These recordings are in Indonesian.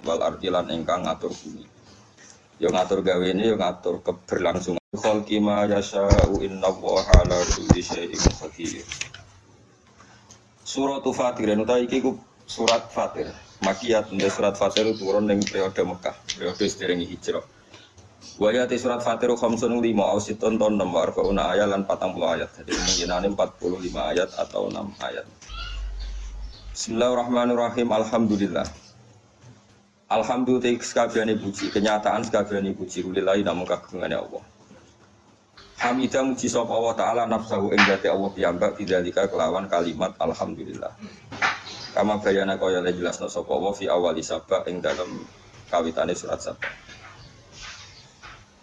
wal ardilan ingkang ngatur bumi. Yo ngatur gawene yo ngatur keberlangsungan. Khalqi ma yasha'u innallaha ala kulli syai'in qadir. Surat Fatir utawi iki ku surat Fatir. Makiyat surat Fatir turun ning periode Mekah, periode sedherenge hijrah. Waya te surat Fatir khamsun 5 ausitun ton 6 arbauna ayat lan 40 ayat. Jadi mungkinane 45 ayat atau 6 ayat. Bismillahirrahmanirrahim. Alhamdulillah. Alhamdulillah sekabehane puji, kenyataan sekabehane puji lillahi namung kagungane Allah. Hamidah muji sapa Allah taala nafsahu ing dzati Allah piyambak bidzalika kelawan kalimat alhamdulillah. Kama bayana kaya jelasna sapa Allah fi awali sabak ing dalam kawitane surat Sabah.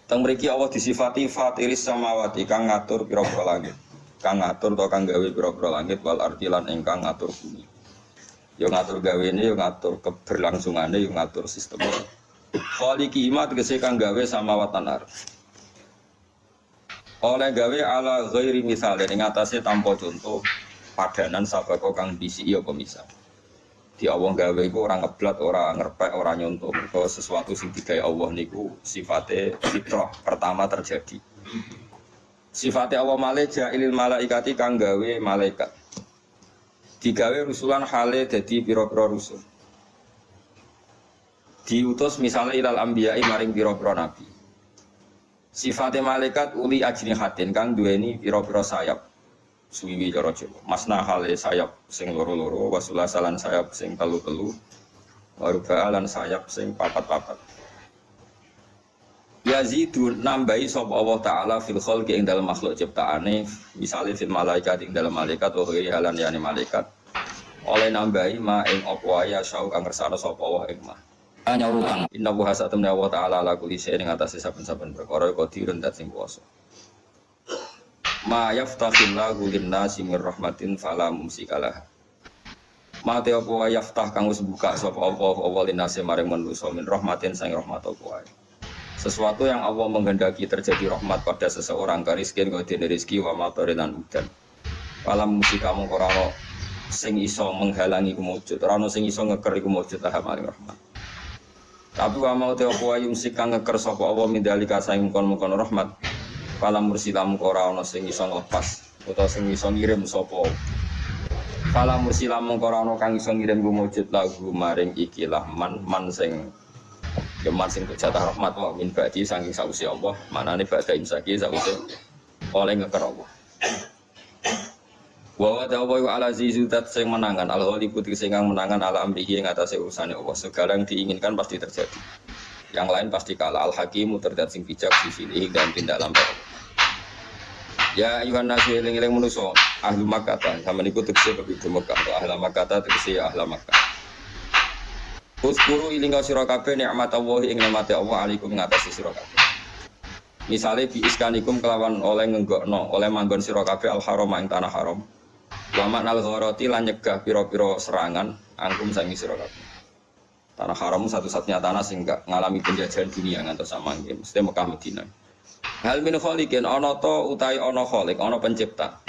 Teng mriki Allah disifati fatiris samawati kang ngatur pira-pira langit. Kang ngatur to kang gawe pira-pira langit wal ardi lan ingkang ngatur bumi. Yo ngatur gawene yo ngatur keberlangsungane yo ngatur sistemnya. Khaliqi ma tegese kang gawe samawatan ar. Oleh gawe ala ghairi misale ing atase tanpa contoh padanan sabako kang bisi ya pemisah. Di Allah gawe iku ora ngeblat, ora ngerpek, ora nyontoh. Mergo sesuatu sing digawe Allah niku sifate fitrah pertama terjadi. Sifate Allah ja'ilil malaikati kang gawe malaikat. Digawe rusulan hale dadi pira-pira rusul. Diutus misalnya ilal anbiya'i maring pira-pira nabi. Sifate malaikat uli ajnihatin kang duweni pira-pira sayap. Suwiwi cara Jawa. Masna hale sayap sing loro-loro, wasulasalan sayap sing telu-telu, waruba'alan sayap sing papat-papat. Yazidu nambahi sapa Allah taala fil khalqi ing dalem makhluk ciptaane, misale fil malaikat ing dalem malaikat wa halan yani malaikat. Oleh nambahi ma ing apa ya sau kang kersane sapa Allah ing ma. Nyaurutan inna wa hasatamna wa ta'ala ala kulli syai'in ing atase saben-saben perkara qadirun dat sing kuwasa. Ma yaftakhillahu lin-nasi mir rahmatin fala mumsikalah. Ma te apa yaftah kang wis buka sapa Allah lin-nasi maring manusa min rahmatin sang rahmat apa wae. Sesuatu yang Allah menghendaki terjadi rahmat pada seseorang kariskin kau dene rezeki wa matarinan udan. Fala musika mung ora ono sing iso menghalangi kumujud, ora ono sing iso ngeker iku mujud lah maring rahmat. Tapi wa mau te apa yumsik kang ngeker sapa Allah mindalika saing kon-kon rahmat. Fala mursilam ora ana sing iso nglepas utawa sing iso ngirim sapa. Fala mursilam ora ana kang iso ngirim kumujud lagu maring ikilah man sing geman sing jatah rahmat wa min ba'di saking sausi Allah. Manane ba'da imsaki sausi oleh ngeker Allah. Wa ta'awwa ala zizutat sing menangan al-ghalibu sing menangan ala amrihi ing atase urusane Allah. Segala yang diinginkan pasti terjadi. Yang lain pasti kalah. Al-hakimu terdat sing bijak sifilih dan tindak lampau. Ya ayuhan nasu eling-eling manusa ahli Makkah sama niku tegese penduduk Makkah ahli Makkah tegese ahli Makkah. Uskuru ilinga sira kabeh nikmat Allah ing nikmate Allah alaikum ngatasi sira kabeh. Misale bi iskanikum kelawan oleh ngenggokno oleh manggon sira kabeh al-haram ing tanah haram. Wa manal gharati lan nyegah pira-pira serangan angkum sangi sira kabeh. Tanah haram satu-satunya tanah sing gak ngalami penjajahan dunia ngantos samangke mesti Mekah Madinah. Hal min khaliqin ana ta utahe ana khaliq ana pencipta.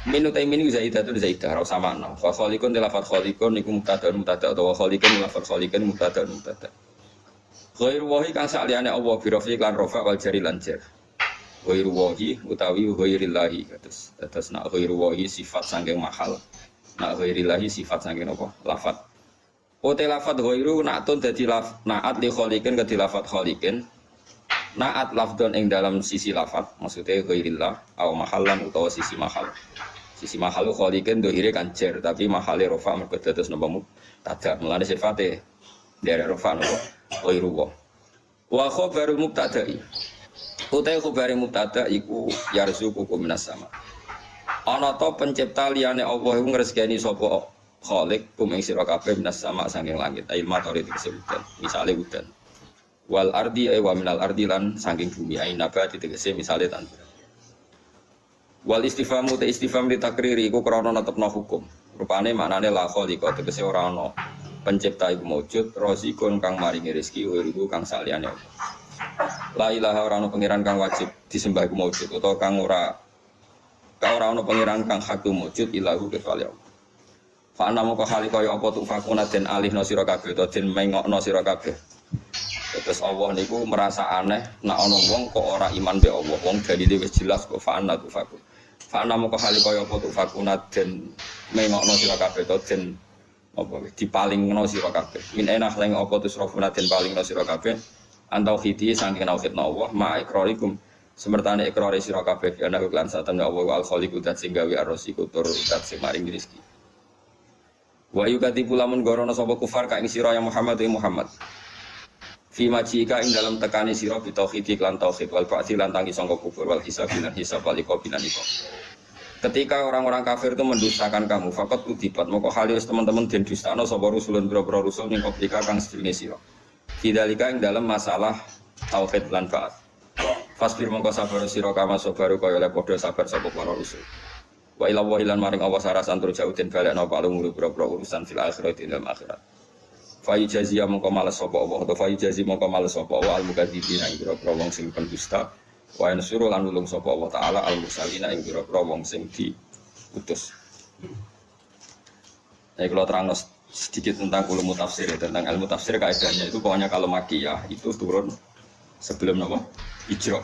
Min utai min zaidatul zaidah ora sama ana. Fa khaliqun lafaz khaliqun niku mubtada utawa khaliqun lafaz khaliqun mubtada. Ghairu wahi kang saliyane Allah bi rafi lan rafa wal jari lan jar. Ghairu wahi utawi ghairillahi terus nak ghairu wahi sifat saking mahal. Nak ghairillahi sifat saking apa? Lafaz. Ote lafaz ghairu na'tun dadi na'at li khaliqin ke lafaz khaliqin. Na'at lafdon ing dalam sisi lafaz maksudnya ghairillah au mahallan utawa sisi mahal. Sisi mahal khaliqin dohire kan jar tapi mahale rafa mergo dados napa mubtada. Mulane sifate dari rafa napa ghairu wa khabarul mubtada'i. Utai khabare mubtada iku yarzuqukum minas sama. Ana ta pencipta liyane Allah iku ngresgeni sapa khaliq kum ing sira kabeh minas sama saking langit ail matari disebutkan misale udan. Wal ardi wa minal ardi lan saking bumi ain nabati tegese misale tanduran. Wal istifamu te istifham ditakriri iku krana netepno hukum. Rupane maknane la khaliqa tegese ora ana pencipta iku maujud razikun kang maringi rezeki iku kang saliyane. La ilaha ora ana pangeran kang wajib disembah iku maujud utawa kang ora ana pangeran kang hak maujud ilahu kecuali Allah. Fa ana moko hali kaya apa tu fakuna den alihno sira kabeh utawa den mengokno sira kabeh. Terus Allah niku merasa aneh nek ana wong kok ora iman be Allah. Wong dalile wis jelas kok fa ana tu fakun. Fa ana moko hali kaya apa tu fakuna den mengokno sira kabeh utawa den apa dipalingno sira kabeh. Min enah leng apa tu srafuna den palingno sira kabeh. Antau khiti saking nauhidna Allah ma ikrarikum. Semertane ikrari sira kabeh ana lan satane Allah al khaliqu dat sing gawe ar-rasiku tur dat sing maring rezeki. Wa yukatibu lamun gorono sapa kufar ka ing sira ya Muhammad ya Muhammad. Fi majika ing dalam tekani sira bi tauhid lan tauhid wal ba'ti lan tangi sangka kufur wal hisab lan hisab wal iqab lan iqab. Ketika orang-orang kafir itu mendustakan kamu, fakat udibat moko halis teman-teman den dustano sapa rusulun boro-boro rusul ning koplika kang sedurunge sira. Fidalika ing dalam masalah tauhid lan ba'at. Fasbir mongko sabar sira kama sabaru kaya oleh padha sabar sapa para rusul. Wa ila wa ilan maring Allah sarasan tur jauh den balekno palung boro-boro urusan fil akhirat dalam akhirat. Fa yujaziya mongko males sapa Allah atau fa yujazi mongko males sapa Allah al mukadzibina ing boro-boro wong sing pendusta. Wa yansuru lan nulung sapa Allah taala al mursalina ing boro-boro wong sing diutus. Nah, kalau terang sedikit tentang ilmu tafsir ya, tentang ilmu tafsir kaidahnya itu pokoknya kalau makiyah itu turun sebelum apa? Hijrah.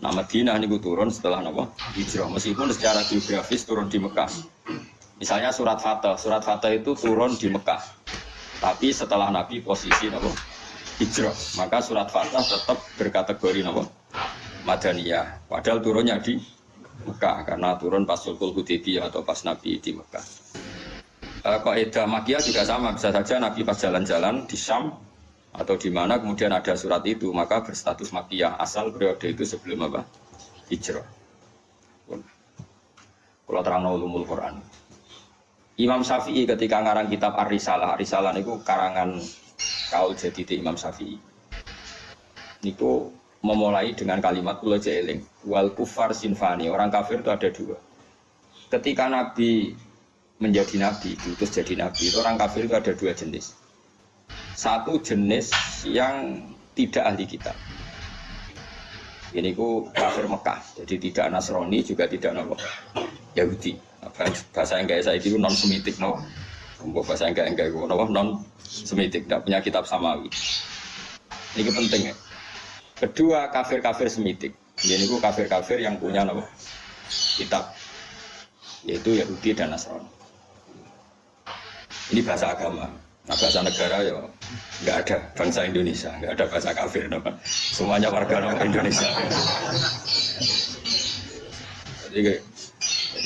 Nah Madinah ini turun setelah apa? Hijrah. Meskipun secara geografis turun di Mekah. Misalnya surat Fatah itu turun di Mekah. Tapi setelah Nabi posisi apa? Hijrah. Maka surat Fatah tetap berkategori apa? Madaniyah. Padahal turunnya di Mekah karena turun pas Sulhul Hudaybiyah atau pas Nabi di Mekah. Kaidah makiyah juga sama, bisa saja Nabi pas jalan-jalan di Syam atau di mana kemudian ada surat itu maka berstatus makiyah asal periode itu sebelum apa? Hijrah. Kalau terang ulumul Quran. Imam Syafi'i ketika ngarang kitab Ar-Risalah, Ar-Risalah niku karangan kaul jadid Imam Syafi'i. Niku memulai dengan kalimat kula jeeling wal kufar sinfani, orang kafir itu ada dua. Ketika Nabi menjadi nabi, diutus jadi nabi, itu orang kafir itu ada dua jenis. Satu jenis yang tidak ahli kitab. Ini ku kafir Mekah, jadi tidak Nasrani juga tidak Yahudi. Bahasa enggak saya itu non Semitik no. Bahasa enggak non Semitik, tidak punya kitab samawi. Ini penting ya. Kedua kafir Semitik. Ini ku kafir yang punya kitab, yaitu Yahudi dan Nasrani. Ini bahasa agama. Nah, bahasa negara ya nggak ada bangsa Indonesia, nggak ada bahasa kafir, semuanya warga Indonesia. Jadi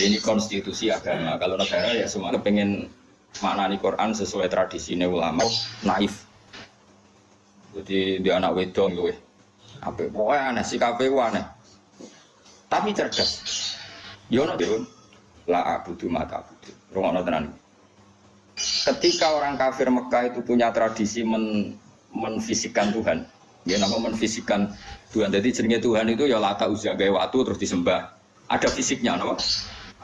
ini konstitusi agama. Kalau negara ya semuanya pengen maknani Quran sesuai tradisi ulama, naif. Jadi dia anak wedong gue, apa? Pokoknya aneh, si kafe aneh. Tapi cerdas. Yono deun, la abudu mata abudu. Rumah tenan. Ketika orang kafir Mekah itu punya tradisi menfisikkan Tuhan, ya nama menfisikkan Tuhan. Jadi jenenge Tuhan itu ya Lata Uzza gawe watu terus disembah. Ada fisiknya, nama?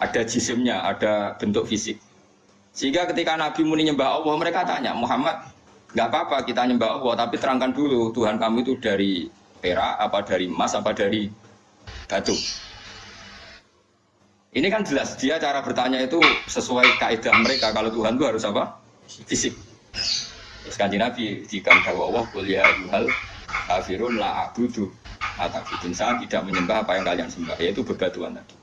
Ada jisimnya, ada bentuk fisik. Sehingga ketika Nabi muni nyembah Allah, mereka tanya Muhammad, nggak apa-apa kita nyembah Allah, tapi terangkan dulu Tuhan kami itu dari perak, apa dari emas, apa dari batu. Ini kan jelas, dia cara bertanya itu sesuai kaidah mereka. Kalau Tuhan itu harus apa? Fisik. Terus kanjeng Nabi jika Allah kuliah yuhal kafirun la abudu atabudun, saya tidak menyembah apa yang kalian sembah, yaitu bebatuan tadi.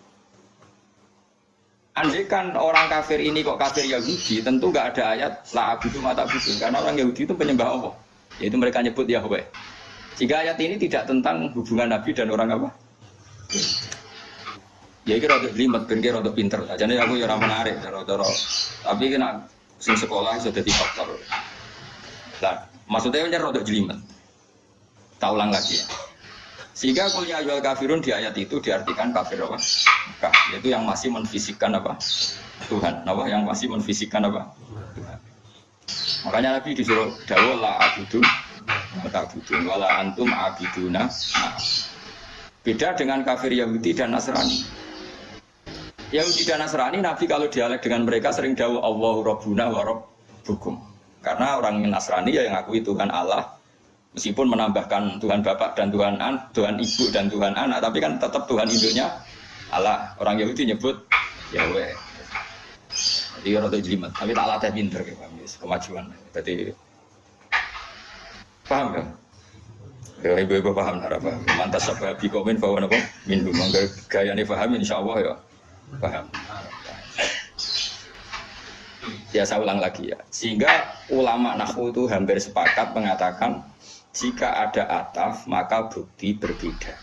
Andai kan orang kafir ini kok kafir Yahudi, tentu nggak ada ayat la abudu atabudun, karena orang Yahudi itu penyembah Allah, yaitu mereka nyebut Yahweh. Jika ayat ini tidak tentang hubungan Nabi dan orang apa? Ya kira untuk jelimet, kira untuk pinter. Jadi aku ya menarik, tapi kena sing sekolah sudah faktor. Nah, maksudnya ini untuk jelimet. Tak ulang lagi ya. Sehingga kuliah jual kafirun di ayat itu diartikan kafir apa? Yaitu yang masih menfisikkan apa? Tuhan. Apa yang masih menfisikkan apa? Tuhan. Makanya Nabi disuruh dawuh la abudu ta'budun wala antum abiduna. Beda dengan kafir Yahudi dan Nasrani. Yahudi dan Nasrani, Nabi kalau dialek dengan mereka sering dawuh Allahu Rabbuna wa Rabbukum. Karena orang Nasrani ya yang ngakui Tuhan Allah, meskipun menambahkan Tuhan Bapak dan Tuhan Ibu dan Tuhan Anak, tapi kan tetap Tuhan induknya Allah. Orang Yahudi nyebut Yahweh. Dia rada jelimet, tapi tak latih pinter ya, paham ya, kemajuan. Jadi paham kan? Ya ibu-ibu paham apa? Mantas apa bikomen bahwa apa? Minum mangga gaya ini paham insyaallah ya. Paham. Ya saya ulang lagi ya. Sehingga ulama nahwu itu hampir sepakat mengatakan jika ada ataf maka bukti berbeda.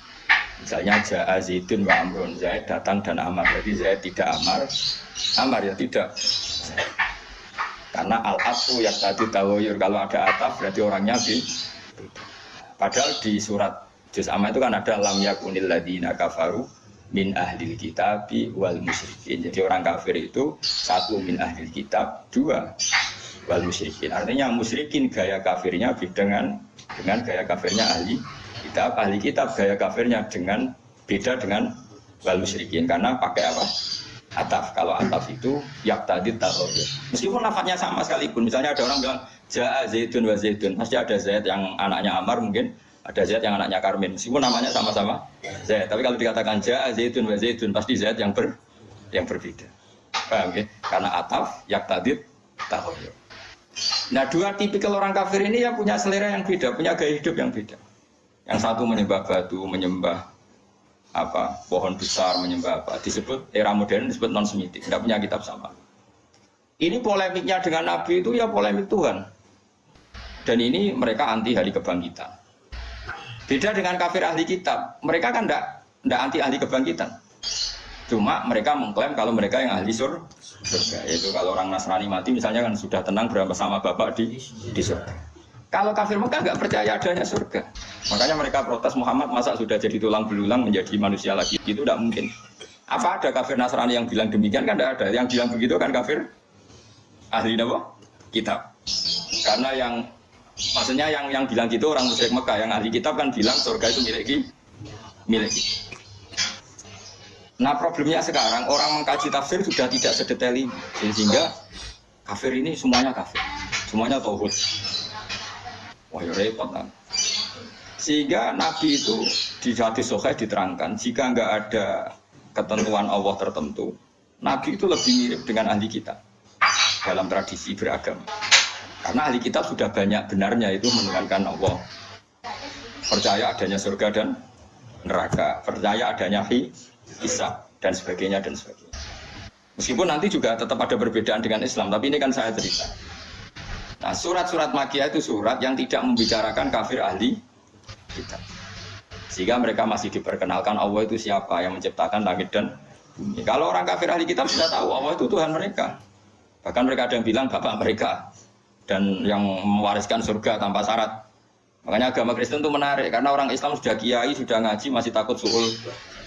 Misalnya Ja'a Zaidun wa Amrun, Zaid datang dan Amar. Jadi Zaid tidak Amar, Amar ya tidak. Karena al-atfu yang tadi tawoyur, kalau ada ataf berarti orangnya beda. Padahal di surat Juz Amma itu kan ada lam yakunil ladina kafaru min ahlil kitabi wal musyrikin. Jadi orang kafir itu satu min ahlil kitab, dua wal musyrikin. Artinya musyrikin gaya kafirnya dengan gaya kafirnya ahli kitab. Ahli kitab gaya kafirnya beda dengan wal musyrikin karena pakai apa? Ataf. Kalau ataf itu yaqtadi taroyur. Meskipun lafadznya sama sekalipun. Misalnya ada orang bilang Ja'a Zaidun wa Zaidun, pasti ada Zaid yang anaknya Ammar, mungkin ada Zaid yang anaknya Karmin. Meskipun namanya sama-sama Zaid, tapi kalau dikatakan Ja'a Zaidun wa Zaidun, pasti Zaid yang berbeda. Paham ya? Karena ataf yaqtadi taroyur. Nah, dua tipikal orang kafir ini ya punya selera yang beda, punya gaya hidup yang beda. Yang satu menyembah batu, menyembah pohon besar, menyembah disebut era modern disebut non semitik, tidak punya kitab sama. Ini polemiknya dengan Nabi itu ya polemik Tuhan, dan ini mereka anti hari kebangkitan. Beda dengan kafir ahli kitab, mereka kan tidak anti ahli kebangkitan, cuma mereka mengklaim kalau mereka yang ahli surga, yaitu kalau orang Nasrani mati misalnya kan sudah tenang bersama bapak di surga. Kalau kafir Mekah nggak percaya adanya surga, makanya mereka protes Muhammad masa sudah jadi tulang belulang menjadi manusia lagi, itu tidak mungkin. Apa ada kafir Nasrani yang bilang demikian? Kan tidak ada. Yang bilang begitu kan kafir ahli apa? Kitab. Karena maksudnya yang bilang gitu orang musyrik Mekah, yang ahli kitab kan bilang surga itu milik. Nah problemnya sekarang orang mengkaji tafsir sudah tidak sedetail ini, sehingga kafir ini semuanya kafir, semuanya tauhid. Wah ya repot kan. Sehingga Nabi itu di hadis sahih diterangkan jika enggak ada ketentuan Allah tertentu, Nabi itu lebih mirip dengan ahli kitab dalam tradisi beragama. Karena ahli kitab sudah banyak benarnya itu menerangkan Allah, percaya adanya surga dan neraka, percaya adanya hisab dan sebagainya dan sebagainya. Meskipun nanti juga tetap ada perbedaan dengan Islam, tapi ini kan saya cerita. Nah, surat-surat Makkiyah itu surat yang tidak membicarakan kafir ahli kitab. Sehingga mereka masih diperkenalkan Allah itu siapa yang menciptakan langit dan bumi. Kalau orang kafir ahli kitab sudah tahu Allah itu Tuhan mereka. Bahkan mereka ada yang bilang bapak mereka dan yang mewariskan surga tanpa syarat. Makanya agama Kristen itu menarik karena orang Islam sudah kiai, sudah ngaji masih takut suul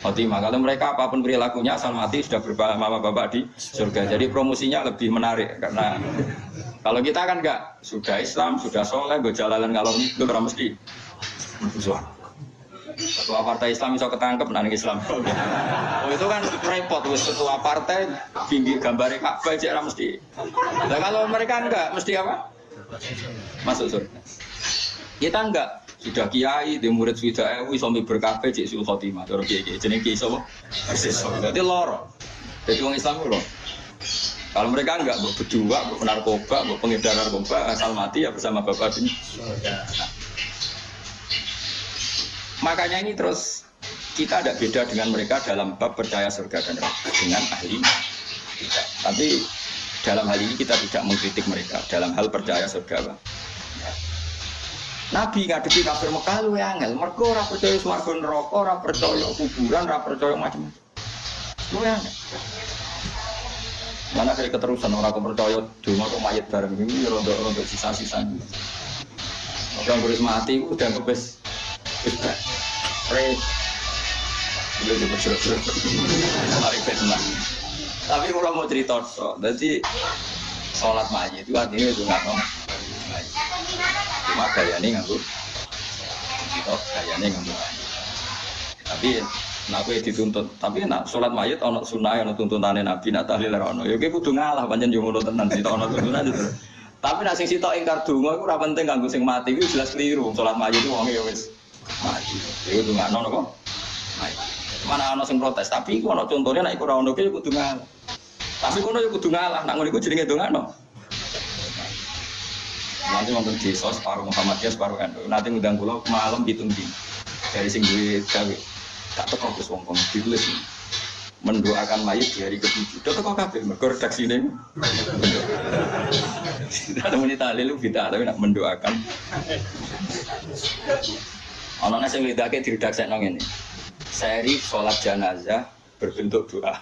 khotimah. Kalau mereka apapun perilakunya asal mati sudah berbapa bapak di surga. Jadi promosinya lebih menarik karena kalau kita kan enggak, sudah Islam, sudah soleh, gue jalanan kalau itu orang mesti musuhan. Ketua partai Islam bisa ketangkep nang Islam. Oh itu kan repot, wis ketua partai tinggi gambarnya Ka'bah cek mesti. Nah kalau mereka enggak, mesti apa? Masuk surga. Kita enggak, sudah kiai, di murid sudah iso berkabeh cek sul khotimah, terus kiai jenenge kiai sapa? Persis. Dadi loro. Dadi wong Islam loro. Kalau mereka enggak berdua, narkoba, pengedar narkoba, asal mati ya bersama bapak ini. Makanya ini terus kita tidak beda dengan mereka dalam bab percaya surga dan neraka dengan ahli kita. Tapi dalam hal ini kita tidak mengkritik mereka dalam hal percaya surga. Nabi ngadepi kafir Mekah lu angel, mergo ora percaya swarga neraka, ora percaya kuburan, ora percaya macam-macam. Lu angel. Mana dari keterusan orang percaya donga kok mayit bareng ini rontok sisa-sisa. Orang beris mati udah kebes. Belum coba. Mari fitnah. Tapi kalau mau cerita jadi sholat mayit itu artinya itu nggak mau. Cuma gayanya nganggur. Gayanya nganggur. Tapi Nabi dituntut, tapi nak sholat mayit ono sunah ono tuntunane Nabi nak tahlil ono. Ya kowe kudu ngalah pancen yo ngono tenan sita ono tuntunan itu. Tapi nak sing sitok ingkar donga iku ora penting kanggo sing mati iku jelas keliru. Sholat mayit itu wonge ya wis mati. Iku kudu ngono kok. Mayit. Mana ono sing protes, tapi iku ono contone nek iku ora ono ki kudu ngalah. Tapi kono yo kudu ngalah, nak ngono iku jenenge dongano. Nanti wonten desa separuh Muhammadiyah separuh NU. Nanti ngundang kula malam pitung dina. Dari sing duwe gawe. Tak teko Gus wong-wong ditulis. Mendoakan mayit di hari ke-7. Udah teko kabeh mergo redaksine. Ada menit tahlil bid'ah tapi nak mendoakan. Ana sing ngedake diredaksekno ngene. Seri salat jenazah berbentuk doa.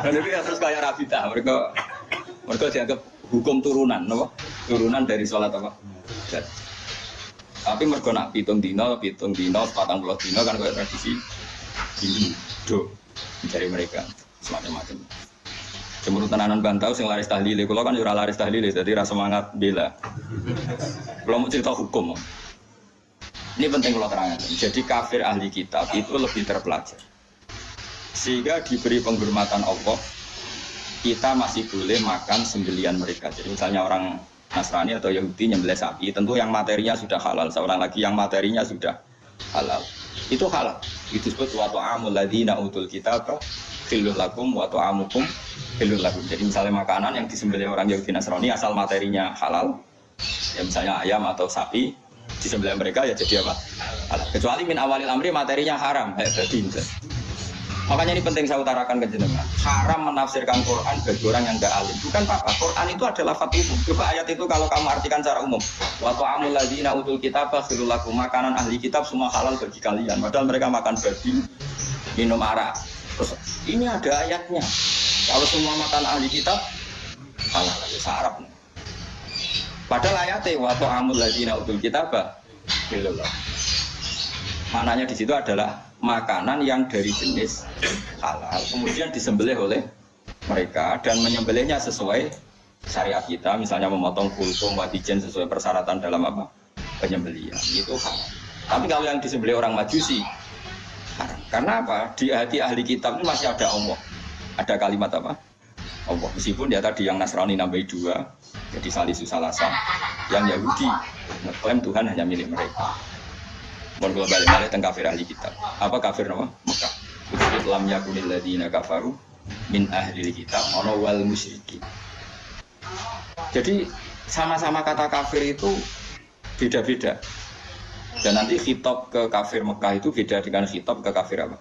Tapi terus kayak rabita, mereka dianggap hukum turunan, no? Turunan dari sholat apa? Tapi mereka nak pitung dino, 40 dino kan kayak tradisi ini, mencari mereka semacam-macam. Cemburu tenanan bantau, sing laris tahlile, kalau kan jurah laris tahlile, jadi rasa semangat bela. Kalau mau cerita hukum, ini penting kalau terangkan. Jadi kafir ahli kitab itu lebih terpelajar. Sehingga diberi penghormatan Allah, kita masih boleh makan sembelian mereka. Jadi misalnya orang Nasrani atau Yahudi nyembelih sapi, tentu yang materinya sudah halal. Seorang lagi yang materinya sudah halal, itu halal. Itu disebut wa ta'amul ladzina utul kitaba khillul lakum wa ta'amukum khillul lakum. Jadi misalnya makanan yang disembelih orang Yahudi Nasrani asal materinya halal, ya misalnya ayam atau sapi, disembelih mereka ya jadi apa? Halal. Kecuali min awalil amri materinya haram, kayak daging. Makanya ini penting saya utarakan ke jenengan. Haram menafsirkan Quran bagi orang yang enggak alim. Bukan apa-apa. Quran itu adalah lafaz umum. Coba ayat itu kalau kamu artikan secara umum. Wa ta'amul ladzina utul kitaba khirul lakum. Makanan ahli kitab semua halal bagi kalian. Padahal mereka makan babi, minum arak. Terus ini ada ayatnya. Kalau semua makan ahli kitab halal itu Arab. Padahal ayatnya wa ta'amul ladzina utul kitaba khirul lakum. Maknanya di situ adalah makanan yang dari jenis halal kemudian disembelih oleh mereka dan menyembelihnya sesuai syariat kita, misalnya memotong kultum wadijen sesuai persyaratan dalam apa penyembelihan itu halal. Tapi kalau yang disembelih orang Majusi haram. Karena apa? Di hati ahli kitab ini masih ada Allah, ada kalimat apa? Allah. Meskipun dia tadi yang Nasrani nambahi 2 jadi salisu salasa, yang Yahudi ngeklaim Tuhan hanya milik mereka. Mohon kalau balik tentang kafir ahli kitab. Apa kafir nama? Mekah. Utsbit lam yakunil ladzina kafaru min ahli kitab ono wal musyrikin. Jadi sama-sama kata kafir itu beda-beda. Dan nanti khitab ke kafir Mekah itu beda dengan khitab ke kafir apa?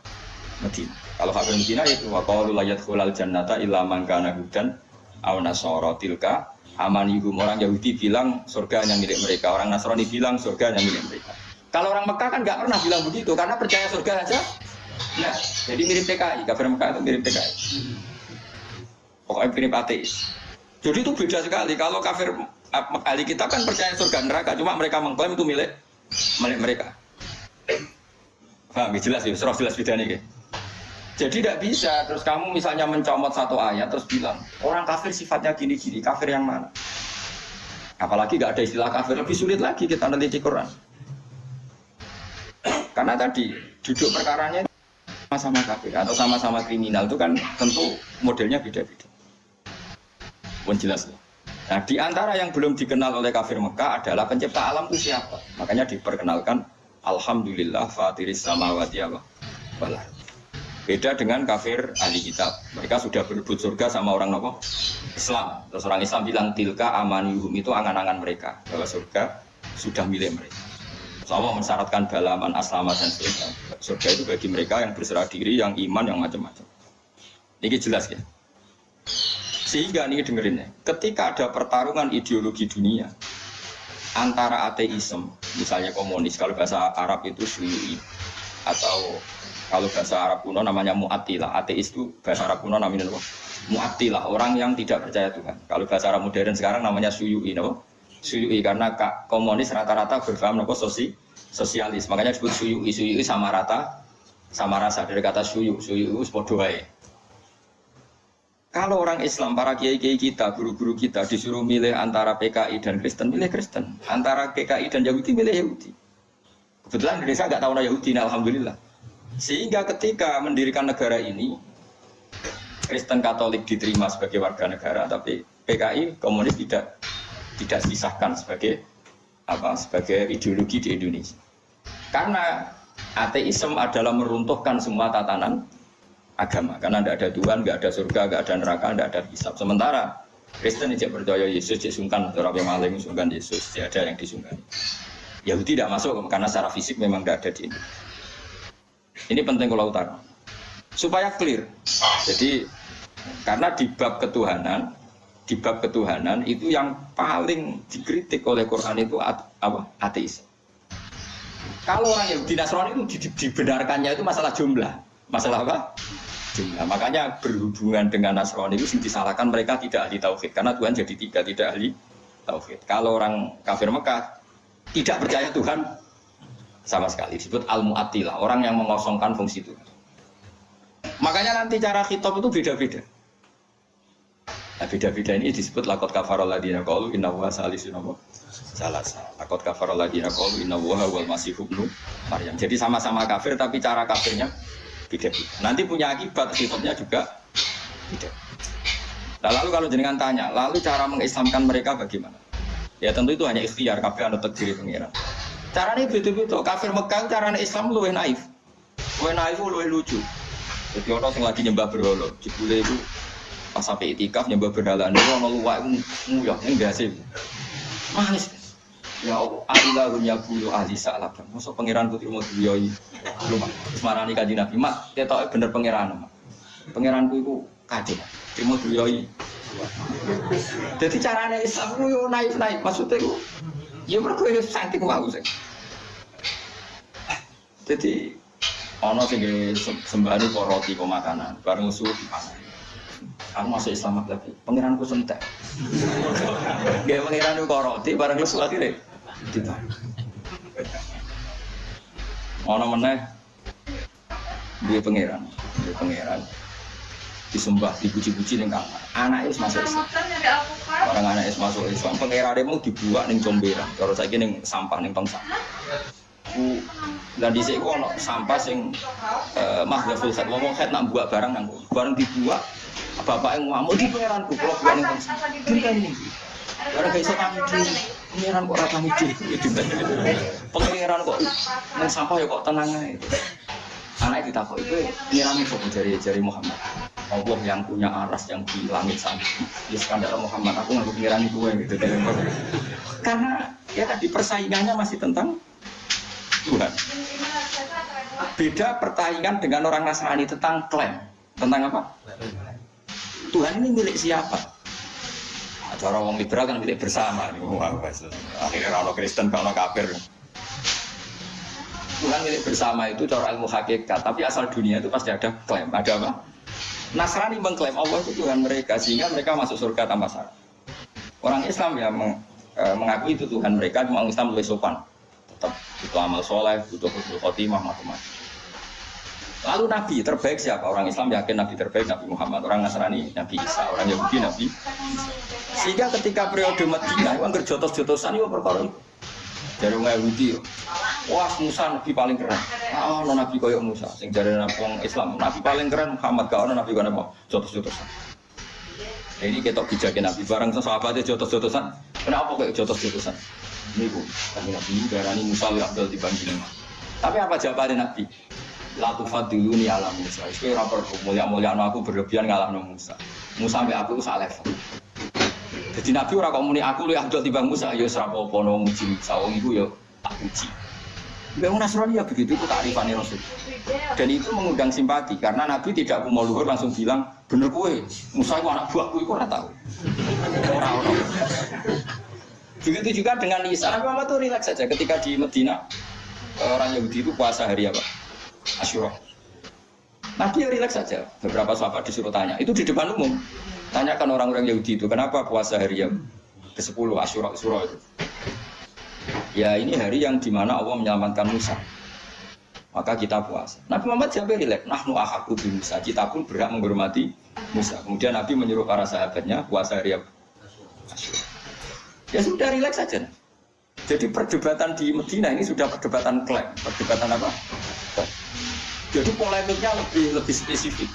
Madinah. Kalau kafir Madinah itu wa qalu la yadkhulul jannata illa man kana hudan aw nasara tilka amanihum. Orang Yahudi bilang surga hanya milik mereka, orang Nasrani bilang surga hanya milik mereka. Kalau orang Mekah kan nggak pernah bilang begitu karena percaya surga aja. Nah, jadi mirip PKI, kafir Mekah itu mirip PKI. Pokoknya mirip ateis. Jadi itu beda sekali. Kalau kafir ahli kitab kan percaya surga neraka, cuma mereka mengklaim itu milik mereka. Paham? Jelas ya, serah jelas bedanya. Jadi tidak bisa. Terus kamu misalnya mencomot satu ayat terus bilang orang kafir sifatnya gini-gini, kafir yang mana? Apalagi nggak ada istilah kafir, lebih sulit lagi kita nanti Quran. Karena tadi duduk perkaranya sama-sama kafir atau sama-sama kriminal itu kan tentu modelnya beda-beda. Pun jelas. Nah, di antara yang belum dikenal oleh kafir Mekah adalah pencipta alam itu siapa? Makanya diperkenalkan Alhamdulillah fatiris samawati wal ardh. Beda dengan kafir ahli kitab. Mereka sudah berebut surga sama orang apa? Islam. Terus orang Islam bilang tilka amanihum, itu angan-angan mereka bahwa surga sudah milik mereka. Allah mensyaratkan balaman aslama dan seterusnya. Surga itu bagi mereka yang berserah diri, yang iman, yang macam-macam. Ini jelas ya. Sehingga ini dengerin ya. Ketika ada pertarungan ideologi dunia antara ateisme, misalnya komunis, kalau bahasa Arab itu Syuyu'i, atau kalau bahasa Arab kuno namanya Mu'attilah. Ateis itu bahasa Arab kuno namanya apa? Mu'attilah, orang yang tidak percaya Tuhan. Kalau bahasa Arab modern sekarang namanya Syuyu'i, apa? Syuyu'i, karena komunis rata-rata berpaham apa sosialis, makanya disebut Syuyu'i sama rata sama rasa dari kata syuyu padha wae. Kalau orang Islam, para kiai-kiai kita, guru-guru kita disuruh milih antara PKI dan Kristen, milih Kristen. Antara PKI dan Yahudi, milih Yahudi. Kebetulan Indonesia nggak tahu Yahudi, alhamdulillah. Sehingga ketika mendirikan negara ini, Kristen Katolik diterima sebagai warga negara, tapi PKI komunis tidak disisahkan sebagai ideologi di Indonesia. Karena ateisme adalah meruntuhkan semua tatanan agama. Karena tidak ada Tuhan, nggak ada surga, nggak ada neraka, nggak ada hisab. Sementara Kristen tidak percaya Yesus, cek sungkan, orang yang maling sungkan Yesus, tidak ada yang disungkan. Yahudi tidak masuk karena secara fisik memang tidak ada di ini. Ini penting kalau utara supaya clear. Jadi karena di bab ketuhanan itu yang paling dikritik oleh Quran itu ateis. Kalau orang Yahudi Nasrani itu dibenarkannya itu masalah jumlah, masalah apa? Jumlah. Makanya berhubungan dengan Nasrani itu disalahkan mereka tidak ahli tauhid karena Tuhan jadi tiga, tidak ahli tauhid. Kalau orang kafir Mekah tidak percaya Tuhan sama sekali disebut al-mu'attilah, orang yang mengosongkan fungsi Tuhan. Makanya nanti cara khitab itu beda-beda. Nah, beda-beda ini disebut laqad kafaral ladzina qalu inna huwa salisun salasa. Laqad kafaral ladzina qalu inna huwa wal masih ibnu Maryam. Jadi sama-sama kafir tapi cara kafirnya beda-beda. Nanti punya akibat khitabnya juga beda. Nah, lalu kalau jenengan tanya, lalu cara mengislamkan mereka bagaimana? Ya tentu itu hanya ikhtiar, kafir anu takdir pengiran. Caranya beda-beda. Kafir Mekah caranya Islam luwih naif. Luwih lucu. Jadi orang yang lagi nyembah berhala, jebule itu pas sampai itikaf nyembah berhala niku ana luwak nguyah ning ndase. Manis. Ya Allah, Allahu yaqulu ahli sa'lab. Mosok pangeran putri mau diyoi. Lumak. Semarani kanjeng Nabi, "Mak, ketoke bener pangeran, Mak. Pangeranku iku kadhe. Trimo diyoi." Jadi caranya Islam ku yo naif-naif maksudnya ku. Ya mergo yo saking wae sing. Jadi ana sing sembahan kok roti kok makanan, bareng musuh dipangan. Aku masuk Islam lagi, pangeranku sentek. Gak pangeran kok roti, bareng musuh akhirnya dipangan. Ana meneh dia pangeran disembah, dipuji-puji ning kamar. Anake wis masuk Islam. Barang anake wis masuk Islam, pangerane mau dibuak ning comberan. Kalau saiki ning sampah ning tong sampah. Dan di sini ono sampah sing mahdzaful khat ngomong khat nak buat barang nang barang dibuat bapak yang ngamuk di pangeranku kalau buat ning ini barang gak iso kamudi pangeran kok ora kamudi pangeran kok nang sampah ya kok tenang ae anak ditakok itu pangeran kok jari Muhammad Allah yang punya aras yang di langit sana ya skandal Muhammad aku ngaku pangeran itu gitu karena ya tadi persaingannya masih tentang Tuhan. Beda persaingan dengan orang Nasrani tentang klaim. Tentang apa? Tuhan ini milik siapa? Cara orang liberal kan milik bersama. Akhirnya kalau Kristen, kalau kafir. Tuhan milik bersama itu cara ilmu hakikat. Tapi asal dunia itu pasti ada klaim. Ada apa? Nasrani mengklaim Allah itu Tuhan mereka. Sehingga mereka masuk surga tanpa syarat. Orang Islam ya mengakui itu Tuhan mereka. Cuma orang Islam lebih sopan. Tetap butuh amal soleh, butuh husnul khotimah, macam-macam. Lalu Nabi terbaik siapa? Orang Islam yakin Nabi terbaik Nabi Muhammad, orang Nasrani Nabi Isa, orang Yahudi Nabi. Sehingga ketika periode Madinah, yang kerjotos-jotosan itu perkara itu. Dari orang Yahudi, wah Musa Nabi paling keren. No Nabi koyok Musa, sing dari orang Islam Nabi paling keren Muhammad, kau Nabi kau apa? Jotos-jotosan. Ini ketok bijakin Nabi bareng sahabatnya jotos-jotosan. Kenapa kayak jotos-jotosan? Ini bu, kami Nabi ini darani Musa lebih abdul dibanding. Tapi apa jawabannya Nabi? La tufadiluni ala Musa. Itu rapor mulia-muliaan aku berlebihan ngalahno Musa. Musa sampai aku sak level. Jadi Nabi ora kok muni aku lebih abdul dibanding Musa. Ya ora apa-apa no muji Musa wong iku ya tak puji. Mbak Nasrani ya begitu itu takrifane Rasul. Dan itu mengundang simpati karena Nabi tidak mau luhur langsung bilang bener kowe Musa itu anak buahku itu ora tahu. Ora ono. Begitu juga dengan Isa, Nabi Muhammad itu rileks saja ketika di Medina orang Yahudi itu puasa hari apa? Asyura. Nabi ya rileks saja. Beberapa sahabat disuruh tanya, itu di depan umum. Tanyakan orang-orang Yahudi itu kenapa puasa hari yang ke-10 Asyura itu. Ya ini hari yang dimana Allah menyelamatkan Musa. Maka kita puasa. Nabi Muhammad siapa rileks? Nahnu ahaqqu bi Musa. Kita pun berhak menghormati Musa. Kemudian Nabi menyuruh para sahabatnya puasa hari apa? Asyura. Ya sudah rileks saja. Jadi perdebatan di Medina ini sudah perdebatan klaim, perdebatan apa? Jadi polemiknya lebih spesifik.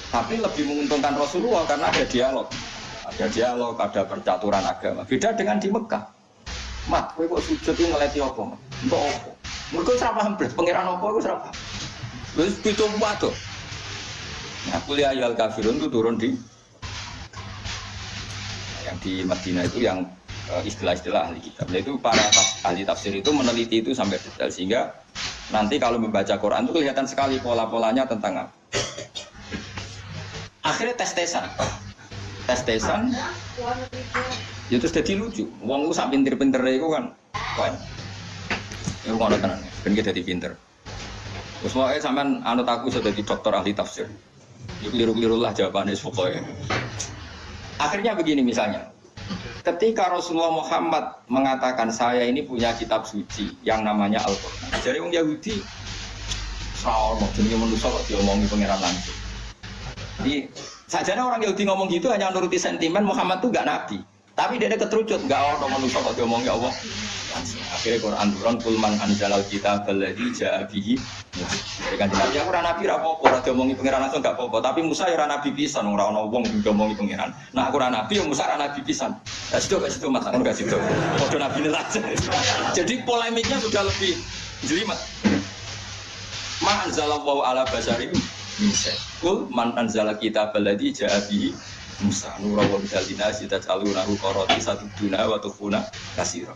Tapi lebih menguntungkan Rasulullah karena ada dialog. Ada percaturan agama. Beda dengan di Mekah. Mat, kowe kok sujud iki ngeleti apa, Mat? Mbok apa? Mergo ora paham blas pangeran apa iku ora paham. Wis pitung waduh. Nah, kuliah al kafirun itu turun di yang di Madinah itu yang istilah-istilah ahli kitab. Nah, itu para ahli tafsir itu meneliti itu sampai detail sehingga nanti kalau membaca Quran itu kelihatan sekali pola-polanya tentang apa. Akhirnya tes-tesan, ya terus jadi lucu. Wong lu sak pinter-pinter itu kan, wah, itu mau tenan, ben kita jadi pinter. Terus mau sampean anut aku sudah jadi dokter ahli tafsir. Keliru-keliru lah jawabannya pokoknya. Akhirnya begini misalnya, ketika Rasulullah Muhammad mengatakan saya ini punya kitab suci yang namanya Al-Quran. Jadi orang Yahudi, soal mau jenis manusia kok diomongi pangeran langsung. Jadi sajanya orang Yahudi ngomong gitu hanya nuruti sentimen Muhammad itu gak nabi. Tapi dia keterucut, gak orang manusia kok diomongi Allah. Akhirnya Quran turun kulman anzalal kitab alladzi jaa bihi. Dari kanjeng Nabi aku ora nabi ra apa-apa, ora diomongi pangeran langsung gak apa-apa, tapi Musa ya ora nabi pisan, ora ono wong diomongi pangeran. Nah aku ora nabi, ya Musa ora nabi pisan. Ya situ Mas, aku gak situ. Padha nabi aja. Jadi polemiknya sudah lebih jelimet. Ma anzalallahu ala basyari min syai. Kul man anzala kitab alladzi jaa bihi Musa nura wa bidalina sita calunahu qarati satuduna wa tukhuna kasira.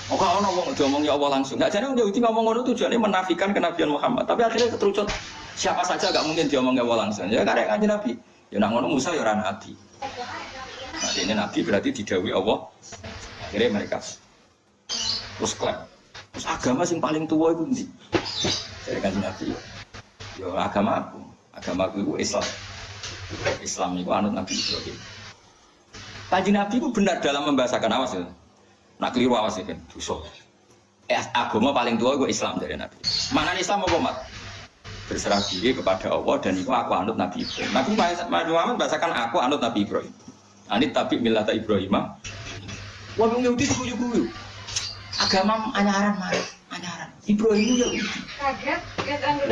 Oh kalau ngomong diomongnya Allah langsung, nggak jadi orang Yahudi ngomong ngono tujuannya menafikan kenabian Muhammad, tapi akhirnya keterucut siapa saja nggak mungkin diomongnya Allah langsung. Ya karena kanjeng Nabi, ya nak ngono Musa ya orang nabi. Nah ini nabi berarti didhawuhi Allah. Akhirnya mereka terus klaim, terus agama yang paling tua itu ndi? Dari kanjeng Nabi, ya agama aku itu Islam. Islam itu anut Nabi Ibrahim. Kanjeng Nabi itu benar dalam membahasakan awas ya. Nak keliru awas ya kan, dosa. Agama paling tua gue Islam dari Nabi. Mana Islam apa mat? Berserah diri kepada Allah dan itu aku anut Nabi Ibrahim. Nabi Muhammad bahasakan aku anut Nabi Ibrahim. Anit tapi millata Ibrahimah. Wah yang Yahudi guyu-guyu. Agama anyaran. Ibrahim Yahudi.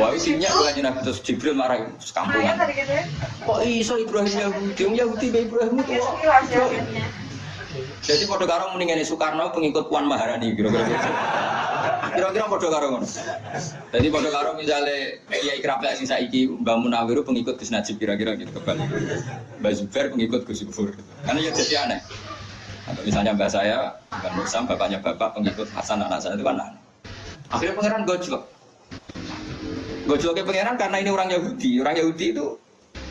Wah isinya bukan Nabi terus Jibril marah terus kampungan. Kok iso Ibrahim Yahudi Ibrahim itu Ibrahim. Jadi pada karo mendingan Soekarno pengikut Puan Maharani kira-kira pada karo ngono. Jadi pada karo misalnya Kiai Kraplek sing saiki Mbah Munawir pengikut Gus Najib kira-kira gitu kebalik. Mbah Zubair pengikut Gus Gufur. Karena ya jadi aneh. Atau misalnya mbak saya, Mbak Nusam, bapaknya bapak pengikut Hasan anak saya itu kan aneh. Akhirnya pangeran gojlok. Gojloknya pangeran karena ini orang Yahudi. Orang Yahudi itu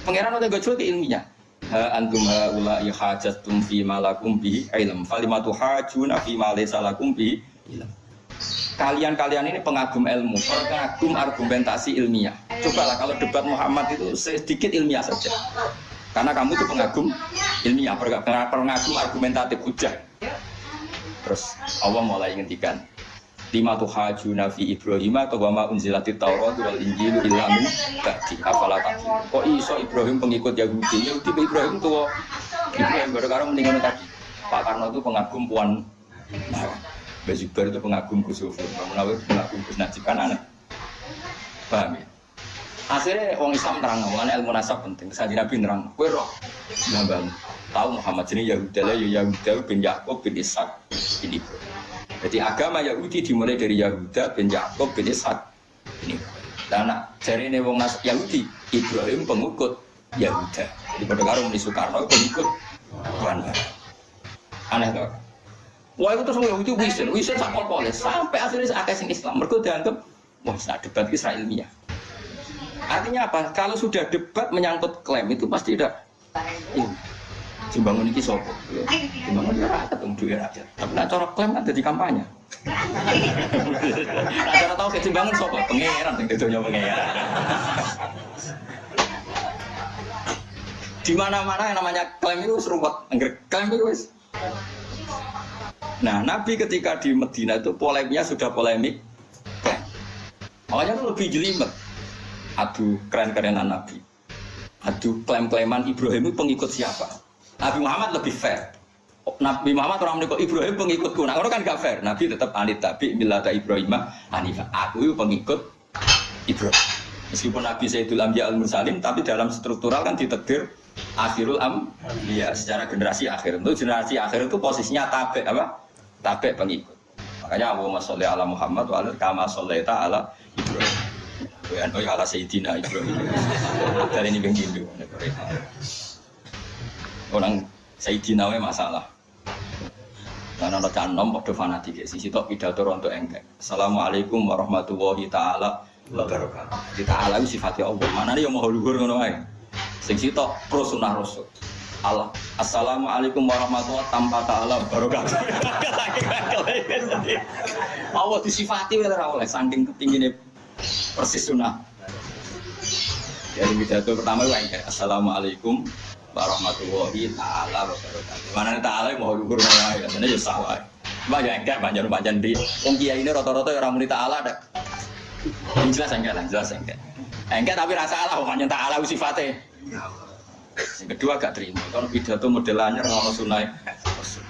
pangeran udah gojlok ke ilmiah. Ha antum haula hajatum fi ma lakum bi ilm falimatu hajuna fi ma laysa lakum bi ilm. Kalian ini pengagum ilmu, pengagum argumentasi ilmiah. Cobalah kalau debat Muhammad itu sedikit ilmiah saja. Karena kamu itu pengagum ilmiah, pengagum argumentatif hujah. Terus Allah mulai ngendikan lima tuhajuna fi Ibrahim atau wama unzilatit Taurat wal Injil illa min ba'di afala taqilun. Kok iso Ibrahim pengikut Yahudi Ibrahim tuh Ibrahim baru mendingan tadi. Pak Karno itu pengagum Puan Maharani. Mbah Zubair itu pengagum Gus Gufur, Mbah Munawir pengagum Gus Najib kan aneh. Paham ya? Akhirnya orang Islam terang, ilmu nasab penting. Saji Nabi nerang, kowe roh. Mbah tahu Muhammad jenis Yahuda bin Yakub bin Ishak bin Ibrahim. Jadi agama Yahudi dimulai dari Yahuda bin Yakub bin Ishak ini. Dan jari ini wong Nas Yahudi Ibrahim pengikut Yahuda. Jadi pada karo muni Soekarno pengikut Tuhan. Aneh tuh. Wah itu terus Yahudi wisen sakol polis sampai akhirnya akeh sing Islam. Mergo dianggap wah debat Israel ilmiah. Artinya apa? Kalau sudah debat menyangkut klaim itu pasti tidak. Jembangun ini sopo, jembangun rakyat, duit rakyat. Tapi nak cara klaim kan jadi kampanye. Nak cara tahu ke jembangun sopo, pengeran, tentunya pengeran. Di mana-mana yang namanya klaim itu seruput, klaim itu wis. Nah, Nabi ketika di Medina itu polemiknya sudah polemik klaim. Makanya itu lebih jelimet. Aduh keren-kerenan Nabi. Aduh klaim-klaiman Ibrahim itu pengikut siapa? Nabi Muhammad lebih fair. Nabi Muhammad orang menikah Ibrahim pengikutku. Nah, orang kan gak fair. Nabi tetap anit tapi millata Ibrahimah Hanifah. Aku itu pengikut Ibrahim. Meskipun Nabi Sayyidul Anbiya al-Mursalin, tapi dalam struktural kan ditakdir akhirul Anbiya secara generasi akhir. Untuk generasi akhir itu posisinya tabe apa? Tabe pengikut. Makanya Allahumma sholli ala Muhammad wa ala kama shollaita ala Ibrahim. Oh ya ala Sayyidina Ibrahim. Dari ini beng Hindu. Orang Sayyidina we masalah. Karena ada canom pada fanatik sisi tok pidato untuk engkek. Assalamualaikum warahmatullahi taala wabarakatuh. Di taala itu sifatnya Allah. Mana nih yang mau luhur ngono ae. Sing sitok pro sunah rasul. Allah. Assalamualaikum warahmatullahi tanpa taala wabarakatuh. Allah disifati ora oleh saking ketinggiane persis sunah. Jadi pidato pertama itu engkek. Assalamualaikum warahmatullahi taala wabarakatuh. Mana taala mau luhur ngono ae. Katanya ya salah. Mbak ya engkek panjang di wong kiai ini rata-rata ora muni taala dak. Jelas engkek. Engkek tapi rasa salah panjang taala sifatnya. Yang kedua gak terima. Kalau pidato modelannya orang sunai.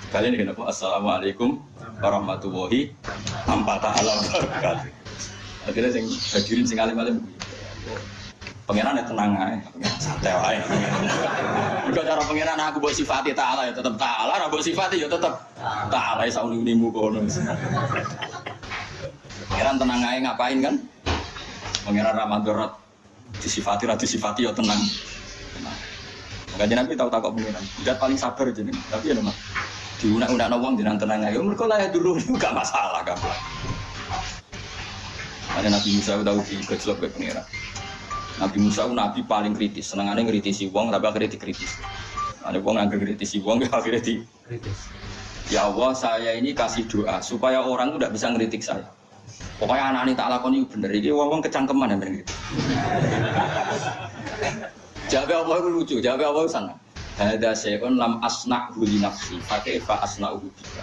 Kali ini kenapa? Assalamualaikum warahmatullahi wabarakatuh. Akhirnya sing hadirin sing alim-alim. Pengiran ya tenang aja, santai aja. Kalau cara pengiran aku buat sifati ta'ala ya tetap ta'ala, aku buat sifati ya tetap ta'ala ya sauni-unimu kono. Pengiran tenang aja ngapain kan? Pengiran Ramadan disifati ya tenang. Makanya Nabi tahu takut pengiran, tidak paling sabar jadi. Tapi ya memang diunak-unak nawang jangan tenang aja. Mereka lah ya dulu juga masalah kan. Ada Nabi Musa tahu di gejolak ke pengiran. Nabi Musa itu nabi paling kritis, senangannya ngritisi wong tapi akhirnya dikritis. Ada wong yang ngritisi wong akhirnya dikritis. Ya Allah, saya ini kasih doa supaya orang itu tidak bisa ngeritik saya. Pokoknya anak ini tak lakoni bener, ini wong kecangkeman yang bener gitu. Jawab Allah itu lucu, jawab Allah itu sana. Hada syai'un lam asna'hu li nafsi, fakaifa asna'hu bika.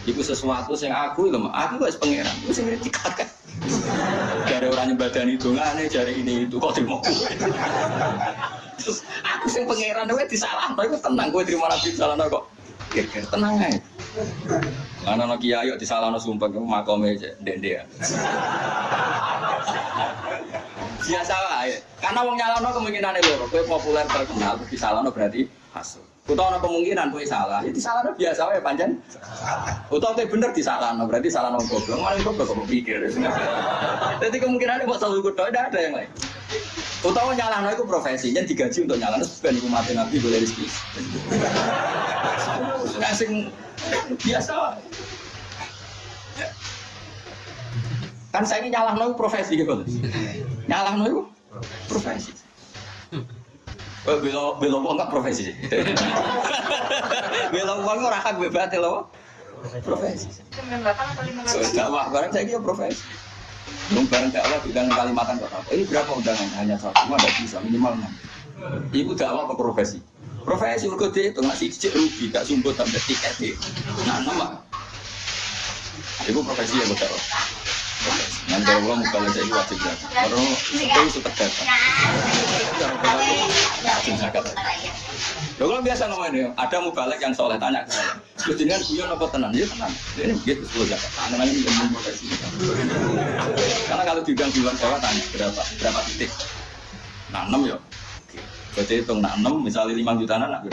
Itu sesuatu yang aku gak pengeran, itu yang ngeritik kakak. Dari orang yang badan itu nggak jari ini itu kok terima gue. Terus aku sing pangeran gue disalah, tapi gue tenang gue terima nabi salah kok. Tenang aja. Anak kiai yuk disalah sumpah gue makomnya aja dende ya. Biasa lah ya. Karena wong nyalano kemungkinan loro, gue populer terkenal disalahno berarti hasil. Utawa ana kemungkinan kowe salah, ya disalahno biasa wae pancen. Utawa kowe bener disalahno, berarti salahno goblok. Malah goblok kok pikir. Jadi kemungkinan buat selalu kudu ada yang lain. Utawa nyalahno itu profesinya digaji untuk nyalahno bukan iku mati nabi boleh rezeki. Sing biasa wae. Kan saiki nyalahno profesi gitu. Nyalahno itu profesi. Belum enggak profesi. Belum ora hak bebas lho. Profesi. Dakwah barang saya kira profesi. Belum barang dakwah bidang Kalimantan kok. Ini berapa undangan? Hanya satu, ada bisa minimal 6. Ibu dakwah ke profesi. Profesi mergo diitung ngasih cicik rugi, gak sumbut sampai tiket. Nah, nama. Ibu profesi ya betul. Nanti Allah mukallah saya wajib zakat. Baru itu sudah datang. Wajib zakat. Kalau biasa ngomongin ada mubalek yang soleh tanya ke saya. Terus dengan guyon apa tenang? Dia tenang. Ini gitu 10 zakat. Namanya ini profesi. Karena kalau dibilang di luar Jawa tanya berapa titik? Nah 6 ya. Berarti hitung nah 6 misalnya 5 juta anak.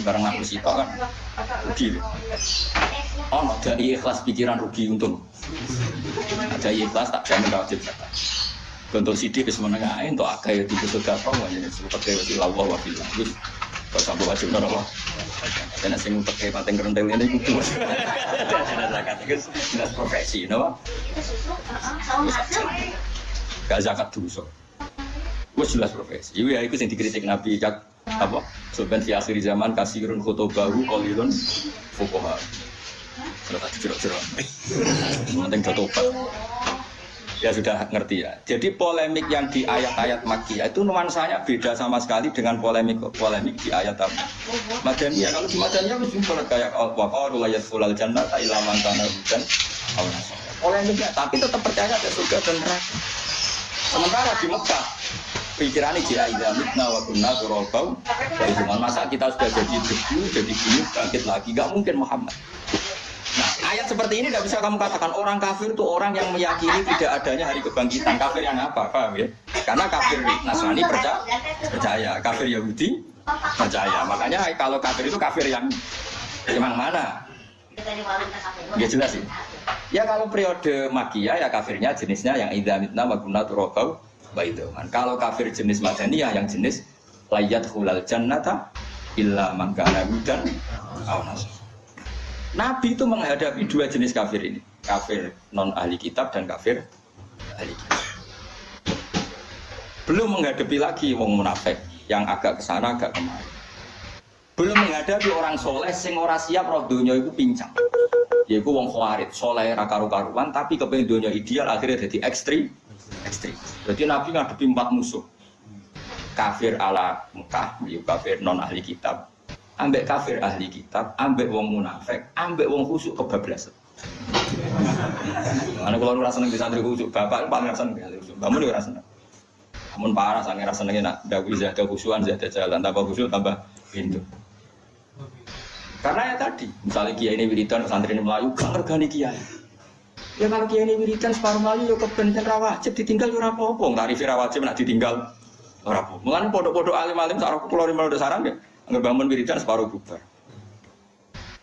Barang aku sitok kan rugi. Oh, ada ikhlas pikiran rugi untung. Ada ikhlas tak jamin wajib zakat. Untuk sidik wis menengah untuk agak ya tipe sedekah wae seperti wis lawa wa billah. Wis kok sampe wajib ora apa. Dan sing teke pating rentel ini kudu. Ada zakat itu jelas profesi, no? Gak zakat dosa. Wis jelas profesi. Ya iku sing dikritik Nabi apa? Soben fi akhir zaman kasirun khotobahu qalilun fuqaha. Sudah jerok-jerok. Penting tobat. Ya sudah ngerti ya. Jadi polemik yang di ayat-ayat Makkiyah itu nuansanya beda sama sekali dengan polemik di ayat Madaniyah. Kalau di Madaniyah itu kayak waqalu la yadkhulul jannata illa man kana hudan aw nasara. Polemiknya tapi tetap percaya ada surga dan neraka. Sementara di Mekah pikirannya jika idza mitna wa kunna turabau. Jadi masa kita sudah jadi debu, jadi gini bangkit lagi, enggak mungkin Muhammad. Nah, ayat seperti ini tidak bisa kamu katakan orang kafir itu orang yang meyakini tidak adanya hari kebangkitan. Kafir yang apa, paham ya? Karena kafir Nasrani percaya, kafir Yahudi percaya. Makanya kalau kafir itu kafir yang mana? Ya jelas sih. Ya kalau periode Makkiyah ya kafirnya jenisnya yang idza mitna wa kunna turaba wa idzaman. Kalau kafir jenis Madaniyah yang jenis layat khulal jannata illa man kana hudan aw nasr. Nabi itu menghadapi dua jenis kafir ini, kafir non ahli kitab dan kafir ahli kitab. Belum menghadapi lagi wong munafik yang agak kesana agak kemari. Belum menghadapi orang soleh sing ora siap roh donya iku pincang. Yaiku wong khawarit, soleh ra karu-karuan tapi kepengin donya ideal akhirnya jadi ekstrim. Jadi Nabi ngadepi 4 musuh. Kafir ala Mekah, kafir non ahli kitab. Ambek kafir ahli kitab, ambek wong munafik, ambek wong khusuk kebablasan. Ana kula ora seneng di santri khusuk, bapak paling seneng di khusuk. Bangun ora seneng. Amun parah sange ra senenge nak dawuh zadah khusuan zadah jalan tambah khusuk tambah pintu. Karena ya tadi, misalnya kiai ini wiridan, santri ini Melayu, gak ngergani kiai. Ya kalau kiai ini wiridan separuh Melayu, ya kebencian rawajib, ditinggal ya apa-apa. Tarif rawajib nak ditinggal, apa-apa. Mulanya podok-podok alim-alim, searah pulau lima udah sarang ya, nggak bangun wiridan separuh bubar.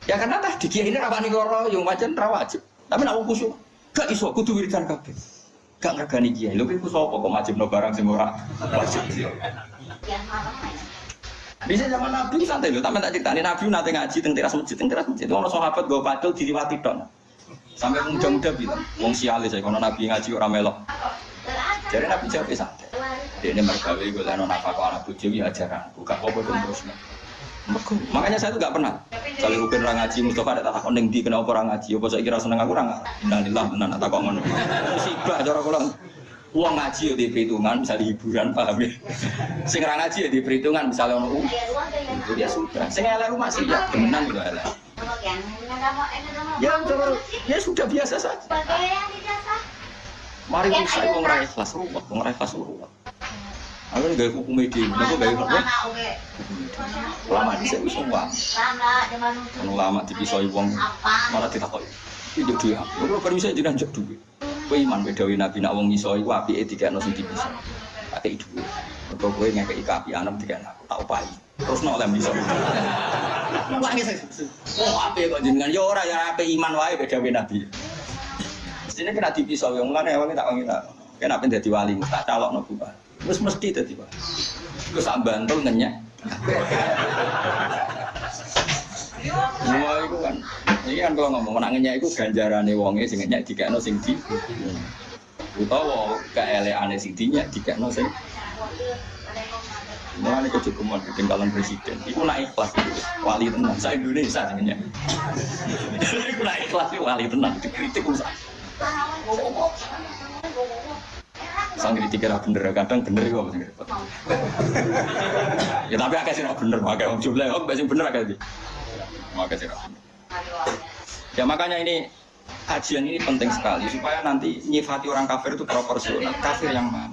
Ya karena tadi kiai ini rawani loro, yang wajan rawajib. Tapi nak khusyuk, gak iso, kudu wiridan kabeh. Gak ngergani kiai, lu itu sopo kok wajib no barang semua wajib. Bisa zaman Nabi santai lho, tapi tak ceritani Nabi nanti ngaji teng teras masjid, ono sahabat go padel diliwati tok. Sampai muda-muda bilang, wong siale saya kono Nabi ngaji ora melok. Jadi Nabi jawab santai. Dene mergawe golekno nafkah anak bojo ya ajaran, buka apa terus. Makanya saya tuh enggak pernah. Kalau rugen ora ngaji Mustafa ada takon ning ndi kenapa ora ngaji, apa saya kira seneng aku ora ngaji. Innalillah tenan tak kok ngono. Musibah cara kula. Uang ngaji ya di perhitungan, misalnya hiburan, paham ya? Sing ra ngaji ya di perhitungan, misalnya ono ya sudah. Sing elek masih ya temenan gitu elek. Ya sudah biasa saja. Mari usai wong ra ikhlas ruwet, wong ra ikhlas ruwet. Aku gawe hukum medhi, aku gawe hukum. Lama dhisik wis wong. Lama dipisoi wong malah ditakoki. Iki duwe. Lho kok bisa jenengan njok duwe. Kowe iman bedawi Nabi nak wong iso iku apike dikekno sing dipisa. Ate dhuwit. Mergo kowe ngekeki kapianem dikekno aku tak upahi. Terus nolem iso. Nangis. Oh apike kok jenengan ya ora ya apike iman wae bedawi Nabi. Mestine kena dipisa wong lane wong tak wong tak. Kena ben dadi wali tak calokno buka. Wis mesti dadi wali. Iku sak bantul ngenyek. Wah itu kan, ini kan kalau ngomong menangnya itu ganjarannya wongnya sing nyak dikekno sing di, utawa keeleane sing dinyak dikekno sing. Mulane kecukupan ketinggalan presiden. Iku naik kelas itu wali tenan. Saya Indonesia sing nyak. Iku naik kelas wali tenan dikritik usah. Sang kritik kira bener kadang bener kok sing repot. Ya tapi akeh sing bener, akeh wong jumlah kok sing bener akeh. Ya makanya ini kajian ini penting sekali supaya nanti nyifati orang kafir itu proporsional. Kafir yang mana?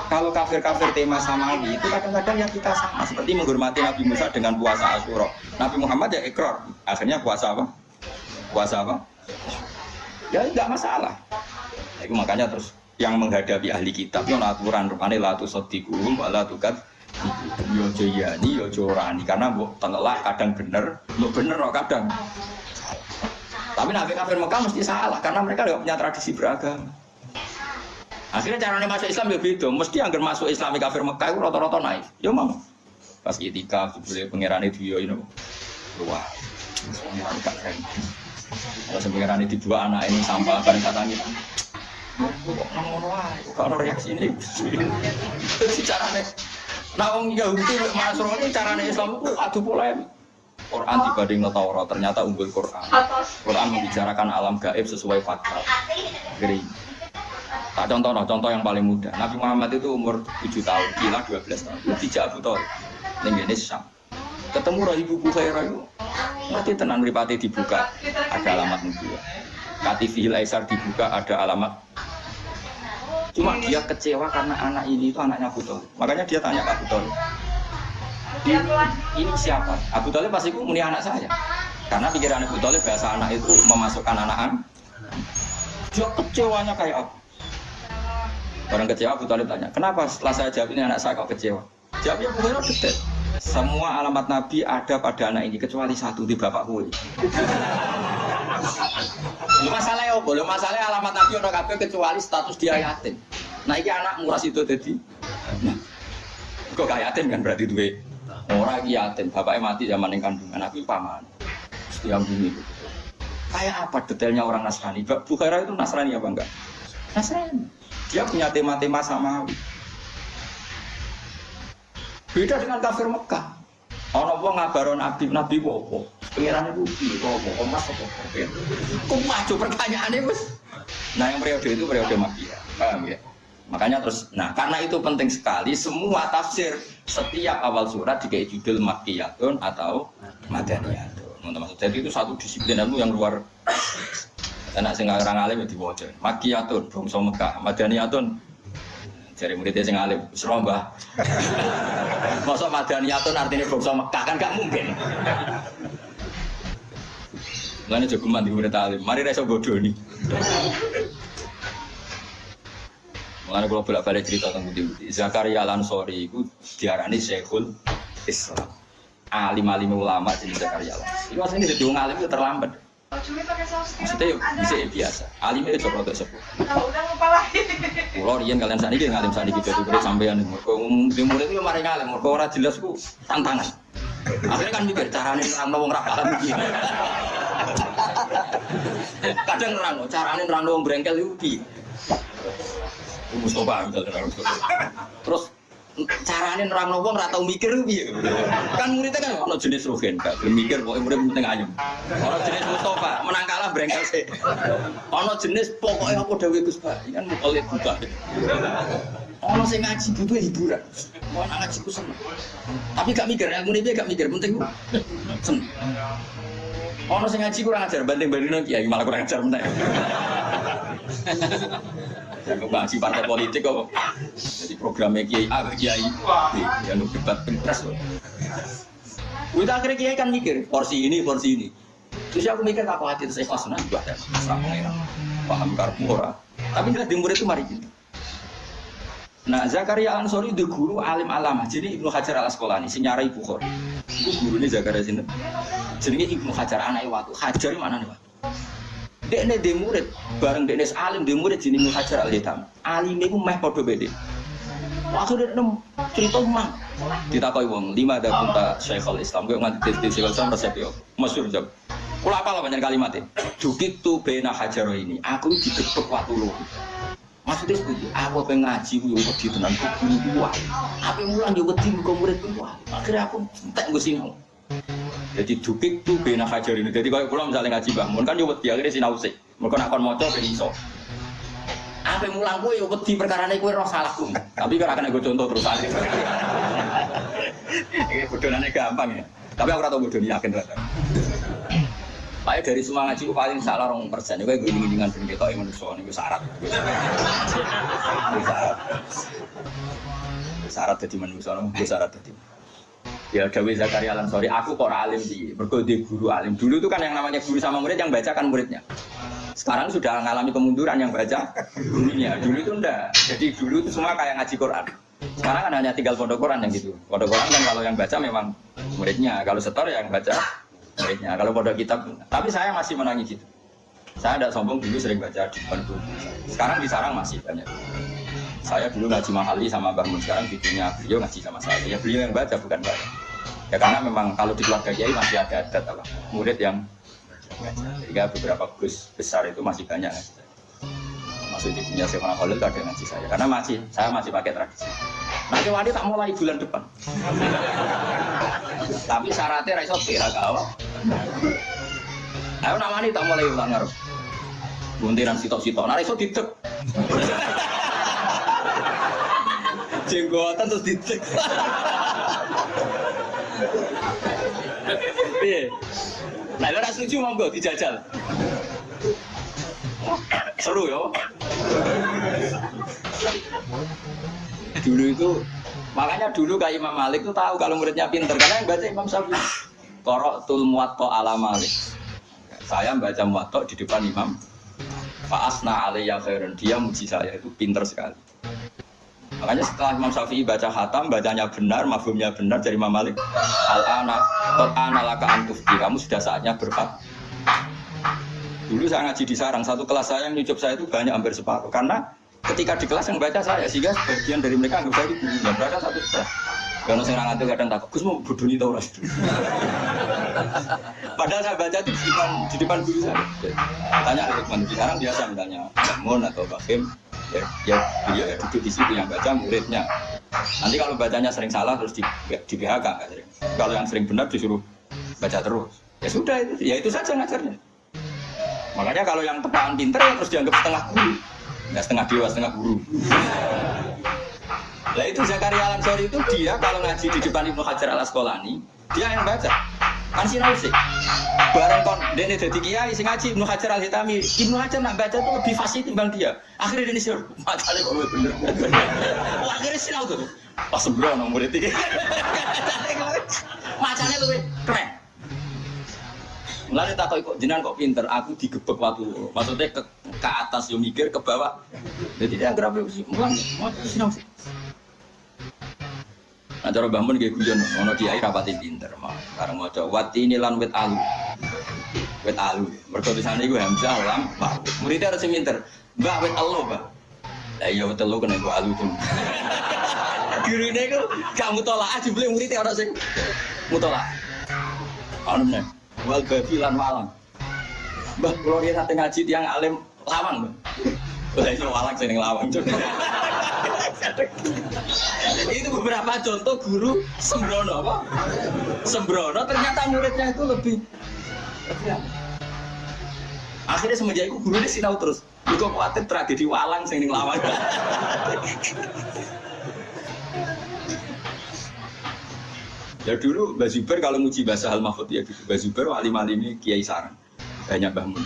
Kalau kafir-kafir tema samawi itu kadang-kadang yang kita sama seperti menghormati Nabi Musa dengan puasa Asyura. Nabi Muhammad ya ikrar, akhirnya puasa apa? Puasa apa? Ya enggak masalah. Itu makanya terus yang menghadapi ahli kitab itu aturan rupane la tusaddiquhum wa la tukat yo jayani yo jorani karena mbok telak kadang bener, mbok bener kok kadang. Tapi Nabi kafir Mekah mesti salah karena mereka enggak punya tradisi beragama. Akhirnya caranya masuk Islam ya beda, mesti anggar masuk Islami kafir Mekah itu rata-rata naik. Yo mau. Pas itikaf boleh pangerane dia ini. Wah. Enggak keren. Kalau pangerane di dua anak ini sampah bareng katangi. Kok ngono wae, kok ono reaksi ini. Carane nah wong Yahudi masuk itu carane Islam itu adu polemik. Quran dibanding Taurat ternyata unggul Quran. Quran membicarakan alam gaib sesuai fakta. Gering. Tak contoh yang paling mudah. Nabi Muhammad itu umur 7 tahun, gila 12 tahun. Tidak Abu Thalib. Ning ngene Syam. Ketemu Roh Ibu Bukhairah itu. Mati tenan mripate dibuka ada alamat nubuwah. Katifil Aisar dibuka ada alamat. Cuma dia kecewa karena anak ini itu anaknya Abu Thalib. Makanya dia tanya ke Abu Thalib. Ini siapa? Abu Thalib pasti muni anak saya. Karena pikiran Abu Thalib bahasa anak itu memasukkan anak-anak. Dia kecewanya kayak apa? Orang kecewa Abu Thalib tanya, kenapa setelah saya jawab ini anak saya kok kecewa? Jawabnya Bukhairah detail. Semua alamat Nabi ada pada anak ini kecuali satu di bapak gue. Masalahnya masalahnya apa? Masalahnya alamat Nabi ora kabeh kecuali status dia yatim. Nah iki anak nguras itu dadi. Nah, kok kaya yatim kan berarti duwe. Ora iki yatim, bapaknya mati zaman ning kandungan, aku paman. Setiap bumi. Kayak apa detailnya orang Nasrani? Bukhaira itu Nasrani apa enggak? Nasrani. Dia punya tema-tema samawi. Beda dengan kafir Mekah. Ana wong ngabaro Nabi apa? Pengiran itu apa? Emas apa? Kok maju pertanyaannya wis. Nah, yang periode itu periode Makkiyah. Paham ya? Makanya terus, nah karena itu penting sekali semua tafsir setiap awal surat dikei judul Makkiyatun atau Madaniyatun. Maksud jadi itu satu disiplin ilmu yang luar. Anak sing orang alim itu diwaca. Makkiyatun bangsa Mekah, Madaniyatun jare muridnya sing alim, wis rombah. Masa Madaniyatun artinya bangsa Mekah kan gak mungkin. Mulane jogeman di murid alim, mari ra iso bodoni. Mengenai kalau bolak-balik cerita tentang budi-budi Zakaria Al-Ansori itu diarani Syekhul Islam alim-alim ulama jenis Zakaria Al-Ansori itu aslinya jadi orang alim itu terlambat maksudnya bisa biasa alimnya itu coba untuk sepuh kalau rian kalian saat ini ngalim saat ini jadi murid sampean murid itu mari ngalim kalau orang jelas itu tantangan akhirnya kan mikir caranya nerangno wong ra paham iki kadang nerangno caranya nerangno wong brengkel itu piye Mustafa misalnya terus caranya nerangno wong ora tau mikir piye kan muridnya kan ono jenis rohen gak belum mikir kok murid penting ayem ono jenis Mustafa menang kalah brengkel sih ono jenis pokoknya apa dawuh Gus Pak kan mukolit buka ono sing ngaji butuh hiburan mau ngaji ku seneng tapi gak mikir ilmu ini gak mikir penting seneng ono sing ngaji kurang ajar banding-bandingno kiai malah kurang ajar meneh yang ngaji partai politik kok jadi programnya kiai A kiai B yang debat pilpres loh. Udah akhirnya kiai kan mikir porsi ini terus aku mikir aku hati itu saya kelas juga ada paham karpora tapi jelas di murid itu mari gitu. Nah Zakaria Al-Ansori itu guru alim alama jadi Ibnu Hajar Al-Asqalani senyarai Bukhari itu gurunya Zakaria sini jadi Ibnu Hajar anak waktu Hajar mana nih pak dekne de murid bareng dekne alim de murid jenenge Hajar Al-Hitam. Alime iku meh padha beda. Maksudnya cerita mang ditakoki wong 5 ada punta Syekhul Islam kok nganti Syekhul Islam resep yo. Masyhur jam. Kula apal banyak kalimatnya. Dukit tu bena Hajar ini. Aku didepek waktu lu. Maksudnya seperti aku pengen ngaji ku yo wedi tenan ku guru ku. Ape mulang yo wedi muga murid ku. Akhirnya aku entek nggo sinau. Jadi dukik tuh bena Hajar ini. Jadi kalau pulang misalnya ngaji bangun kan yo wedi akhirnya sinau sik. Mergo nek kon maca ben iso. Ape mulang kowe yo wedi perkarane kowe roh salahku. Tapi ora kena go contoh terus ae. Iki bodonane gampang ya. Tapi aku ora tau bodoni yakin rata. Pak dari semua ngaji ku paling salah 2%. Kowe gini-giningan ben ketoke manusa niku syarat. Syarat dadi manusa niku syarat dadi. Ya Dawi Zakaria Al-Ansori, aku kok alim sih, mergo di guru alim. Dulu itu kan yang namanya guru sama murid yang baca kan muridnya. Sekarang sudah mengalami kemunduran yang baca gurunya. Dulu itu enggak. Jadi dulu itu semua kayak ngaji Quran. Sekarang kan hanya tinggal pondok Quran yang gitu. Pondok Quran kan kalau yang baca memang muridnya, kalau setor yang baca muridnya. Kalau pondok kitab, tapi saya masih menangis gitu. Saya tidak sombong dulu sering baca di depan guru. Sekarang di sarang masih banyak. Saya dulu ngaji Mahali sama Mbah Mun, sekarang videonya beliau ngaji sama saya. Ya beliau yang baca bukan saya. Ya karena memang kalau di keluarga kiai masih ada adat apa murid yang baca. Sehingga beberapa gus besar itu masih banyak ngaji saya. Masuk di dunia Syekh Khalil ada ngaji saya. Karena saya masih pakai tradisi. Nanti wali tak mulai bulan depan. Tapi syaratnya raiso pihak awal. Ayo nak wali tak mulai ulang ngarep. Buntiran sitok-sitok, nah raiso didek. Jenggotan terus dicek. Piye? Nah, ora setuju monggo dijajal. Seru ya. Dulu itu makanya dulu kayak Imam Malik tuh tahu kalau muridnya pinter karena yang baca Imam Syafi'i. Qara'tul Muwatta ala Malik. Saya baca Muwatta di depan Imam. Fa'asna alayya khairan. Dia muji saya itu pinter sekali. Makanya setelah Imam Syafi'i baca khatam, bacanya benar, mafhumnya benar dari Imam Malik. Al-ana laka antufti, kamu sudah saatnya berfat. Dulu saya ngaji di sarang, satu kelas saya yang nyucup saya itu banyak hampir separuh. Karena ketika di kelas yang baca saya, sehingga sebagian dari mereka anggap saya itu guru. Yang berada satu kelas. Karena saya orang itu kadang takut, Gus mau bodoh nih tau ras. Padahal saya baca itu di depan guru saya. Tanya Lukman di sarang biasa misalnya Mun atau Bakim, ya duduk di situ yang baca muridnya. Nanti kalau bacanya sering salah terus di PHK. Kalau yang sering benar disuruh baca terus. Ya sudah itu saja ngajarnya. Makanya kalau yang tepaan pinter ya terus dianggap setengah guru. Nggak setengah dewa, setengah guru. Lah itu Zakaria Al-Ansori itu dia kalau ngaji di depan Ibnu Hajar Al-Asqalani, dia yang baca. Kan sinau sih. Bareng kon dene dadi kiai sing ngaji Ibnu Hajar Al-Hitami. Ibnu Hajar nak baca itu lebih fasih timbang dia. Akhirnya dia sih macane kok bener. Akhirnya sinau tuh. Pas sembrono murid iki. Macane luwih keren. Mulane takok kok jenengan kok pinter, aku digebek waktu. Maksudnya ke atas yo mikir, ke bawah. Jadi dia agrape mulang sinau sih. Nah cara Mbah Mun nggih guyon ana kiai rapati pinter mah. Kareng maca watini lan wit alu. Wit alu. Mergo tulisane iku hamzah lam ba. Muridé harus pinter. Mbah wit alu, Mbah. Lah iya wit alu kena alu tuh. Gurune iku gak mutolaah jebule muridé ora sing mutolaah. Anu nek wal babilan malang. Mbah kula riyen ate ngaji tiyang alim lawang, Mbah. Lah iso walang sing lawang. Itu beberapa contoh guru sembrono apa? Sembrono ternyata muridnya itu lebih. Akhirnya semenjak itu gurunya sinau terus. Itu khawatir tragedi walang sing ning lawang. Ya dulu Mbah Zubair kalau muji bahasa Al-Mahfud ya gitu. Mbah Zubair alim-alim Kiai Sarang. Banyak Mbah Mun.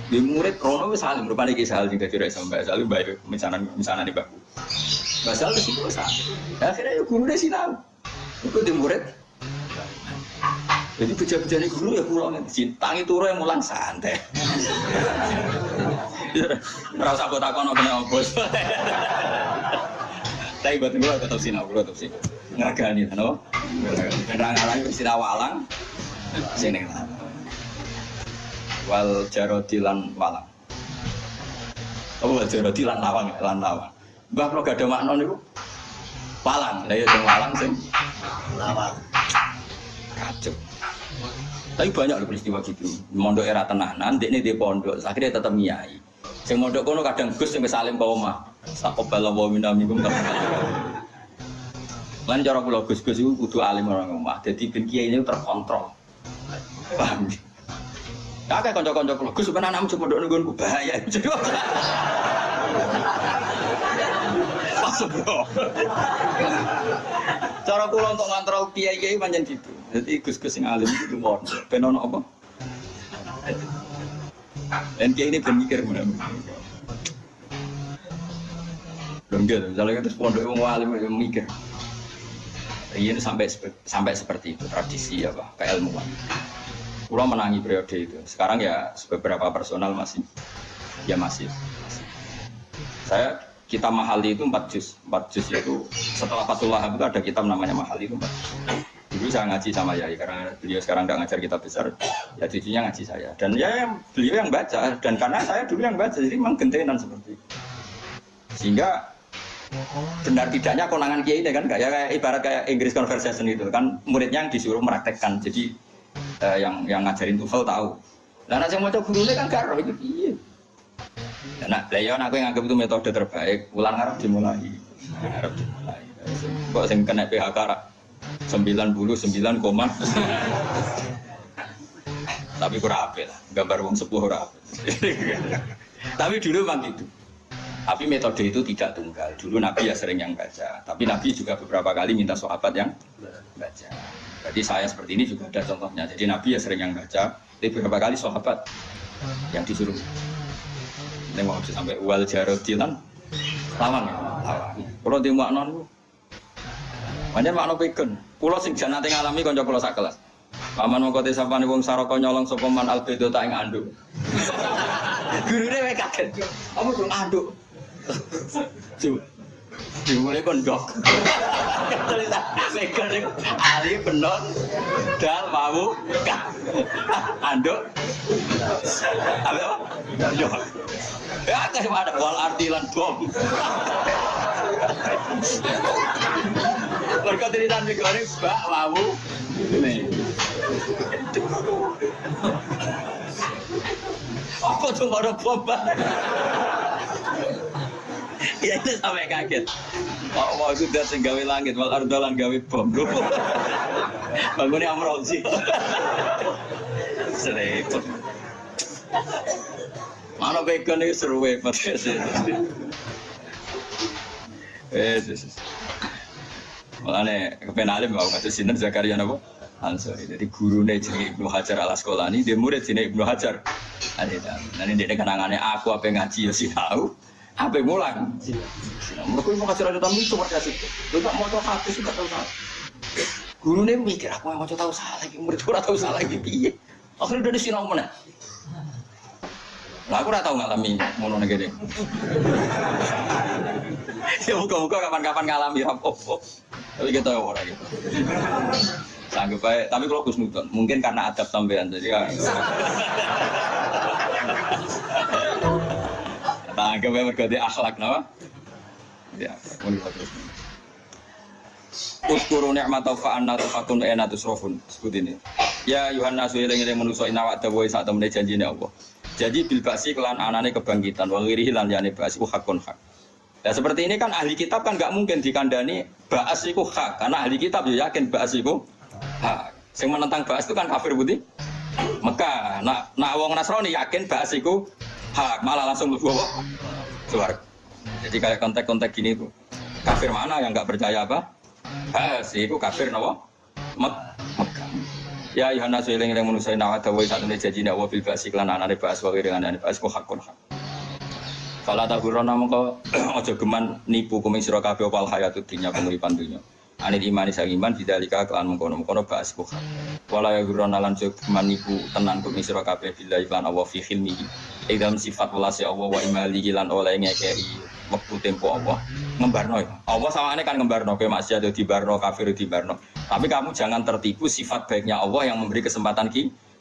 Di murid Rono wis salim rupane Ki Sahal sing dadi rek Mbah Sahal bae misanan Mbahku. Mbah Sahal wis biasa. Akhirnya ya gurune sinau. Iku di murid. Jadi beja-bejane guru ya kula tangi turu yang mulang santai. Ora usah kok takono kena bos. Tapi buat gua tetap sinau, gua tetap sih. Ngagani no. Ngarang-ngarang sinau walang. Sini lah. Wal jarodilan walang. Oh wal jarodilan lawang, lan lawang. Mbah kok gak ada makna niku. Walang, lah ya sing walang sing lawang. Kacau. Tapi banyak loh peristiwa gitu. Mondok era tenanan, ndekne di pondok, akhirnya tetep nyai. Sing mondok kono kadang Gus sing salim ka omah. Saqobala wa minamikum. Lan cara kula Gus-gus iku kudu alim orang omah. Dadi ben kiai ini terkontrol. Paham? Kakek kanca-kanca kula, Gus ben anakmu cuma ndok nggonku bahaya. Pas bro. Cara kula untuk ngontrol kiai-kiai pancen gitu. Jadi Gus-gus sing alim itu mon. Ben ono apa? Dan kiai ini ben mikir bener. Lengger, misalnya terus pondok wong alim mikir. Ini sampai seperti itu tradisi apa keilmuan. Kula menangi periode itu. Sekarang ya beberapa personal masih. Kita Mahali itu 4 juz. 4 juz itu setelah Fathul Wahhab itu ada kitab namanya Mahali itu 4 juz. Dulu saya ngaji sama Yai karena beliau sekarang nggak ngajar kitab besar. Ya cucunya ngaji saya. Dan ya beliau yang baca dan karena saya dulu yang baca jadi memang gentenan seperti itu. Sehingga benar tidaknya konangan kiai ini kan kayak ibarat kayak English conversation itu kan muridnya yang disuruh meraktekkan. Jadi yang ngajarin TOEFL tahu. Lah nek sing maca gurune kan gak roh itu piye. Nah, beliau aku yang anggap itu metode terbaik, ulang arep dimulai. Kok sing kena PHK 99, tapi kurang apik lah, gambar wong sepuh ora apik. Tapi dulu memang gitu. Tapi metode itu tidak tunggal. Dulu Nabi ya sering yang baca, tapi Nabi juga beberapa kali minta sahabat yang baca. Jadi saya seperti ini juga ada contohnya. Jadi Nabi ya sering yang baca, tapi beberapa kali sahabat yang disuruh. Ini mau sampai wal jarodilan lawang ya, lawang. Kalau di makna itu, banyak makna pegon. Pulau sing jan nanti ngalami konco pulau sak kelas. Paman mau kote sapane wong saraka nyolong sopeman albedo tak ing anduk. Gurune wae kaget. Kamu belum anduk. Coba. Dimulai kondok. Lekor itu ali penon dal mau anduk apa? Anduk. Ya kasih ada wal artilan bom. Mereka cerita negara bak mau nih. Apa tuh ada bom? Ya itu sampai kaget. Mau itu udah gawe langit, wal ardolan gawe bom. Bangunnya amrozi. Serempet. Mana bacon itu seru banget. Makanya kepenalim mau kasih sinar Zakaria nabo. Ansori. Jadi gurunya jadi Ibnu Hajar al Asqalani, dia murid sini Ibnu Hajar. Nanti dia kenangannya aku apa ngaji ya sih tahu. Apa mulang? Mereka mau kasih raja tamu itu percaya sih. Dia tak mau tahu hati sudah tahu salah. Gurunya mikir aku yang mau tahu salah lagi, murid aku tahu salah lagi. Iya. Akhirnya udah di sini mana? Lah aku ora tau ngalami ngono ngene. Ya muga-muga kapan-kapan ngalami apa-apa. Tapi kita ora gitu. Sanggup baik, tapi kalau Gus Nudon, mungkin karena adab sampean jadi ya. Tangkap ya berganti akhlak nama. Ya, mulai terus. Uskuru ni'mata fa'anna tufatun enatus rohun. Sebut ini. Ya Yohanes eling-eling manusa ina wa dawa sak temene janjine Allah. Jadi bil ba'si kelan anane kebangkitan wa ngirihi lan liyane ba'si hakun hak. Nah seperti ini kan ahli kitab kan enggak mungkin dikandani ba'as iku hak karena ahli kitab ya yakin ba'as iku hak. Sing menentang ba'as itu kan kafir putih. Mekah. Nak wong Nasrani yakin ba'as iku hak, malah langsung mlebu apa? Swarga. Jadi kayak kontek-kontek gini tuh. Kafir mana yang enggak percaya apa? Ba'as iku kafir napa? Mekah. Ya Yohanes eling-eling manusa ina dawa sak temene janjine Allah bil ba'si lan anane ba'as wa wiringane ba'as ku hakun hak. Fala tahurana mongko aja geman nipu kuming sira kabeh wal hayatud dunya penguripan dunya. Anil imani sang iman bidzalika kelan mengkono-mengkono ba'as ku hak. Wala ya gurana lan geman nipu tenan kuming sira kabeh billahi lan Allah fi khilmi. Idam sifat welase Allah wa imalihi lan oleh ngekei wektu tempo Allah ngembarno ya. Allah sawangane kan ngembarno kowe maksiat yo dibarno kafir dibarno. Tapi kamu jangan tertipu sifat baiknya Allah yang memberi kesempatan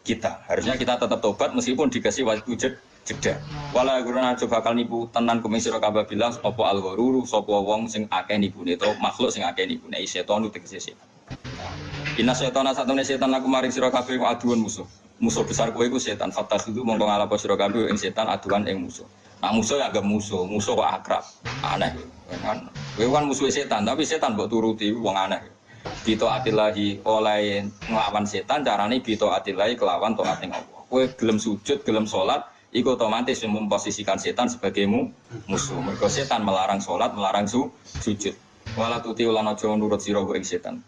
kita. Harusnya kita tetap tobat meskipun dikasih waktu jeda. Wala guruna coba bakal nipu tenan kuming sira kabeh bilang apa al-ghururu sapa wong sing akeh nipune to makhluk sing akeh nipune setan tegese setan. Inna setana satune setan aku maring sira kabeh aduan musuh. Musuh besar kowe iku setan. Fatakhidu mongko ngalapo sira kabeh ing setan aduan ing musuh. Nah musuh ya agak musuh kok akrab. Aneh kan. Kowe kan musuh setan tapi setan mbok turuti wong aneh. Bito atilahi oleh ngelawan setan carane bito atilahi kelawan taating Allah. Kowe gelem sujud, gelem salat, iku otomatis memposisikan setan sebagai musuh. Mergo setan melarang salat, melarang sujud. Wala tuti ulan aja nurut sira ing setan.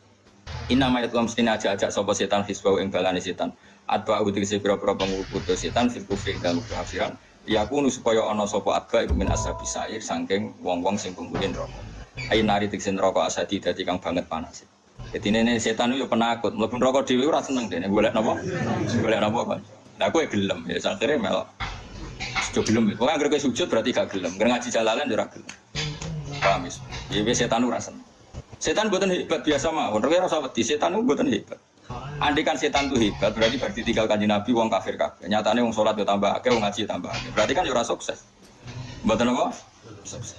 Inna mayat lam mesti ajak sapa setan hisbau ing balane setan. Atba uti pira-pira pengikut setan fil kufri dan kafiran. Yakunu supaya ana sapa atba iku min ashabi sair saking wong-wong sing pengguni neraka. Ainari tiksin neraka asadi dadi kang banget panas. Jadi ini setan itu penakut, mlebu neraka dhewe ora seneng dene golek napa? Golek napa kan? Lah kowe gelem ya sakire melok. Sudah gelem. Pokoke anggere kowe sujud berarti gak gelem. Anggere ngaji jalalan ora gelem. Paham wis. Ya setan ora seneng. Setan mboten hebat biasa mawon. Ora usah wedi, setan mboten hebat. Andikan setan itu hebat berarti bar ditinggal Kanjeng Nabi wong kafir kabeh. Nyatane wong salat yo tambah akeh, wong ngaji tambah akeh. Berarti kan yo ora sukses. Mboten apa? Sukses.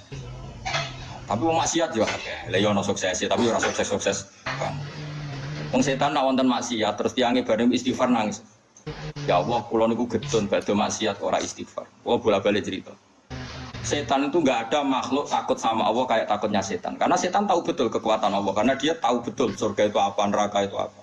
Tapi wong maksiat yo akeh. Lah yo ono sukses tapi ora sukses-sukses. Wong setan nak wonten maksiat terus tiange bareng istighfar nangis. Ya Allah, kula niku gedon badhe maksiat ora istighfar. Wah bola-balik cerita. Setan itu enggak ada makhluk takut sama Allah kayak takutnya setan. Karena setan tahu betul kekuatan Allah karena dia tahu betul surga itu apa, neraka itu apa.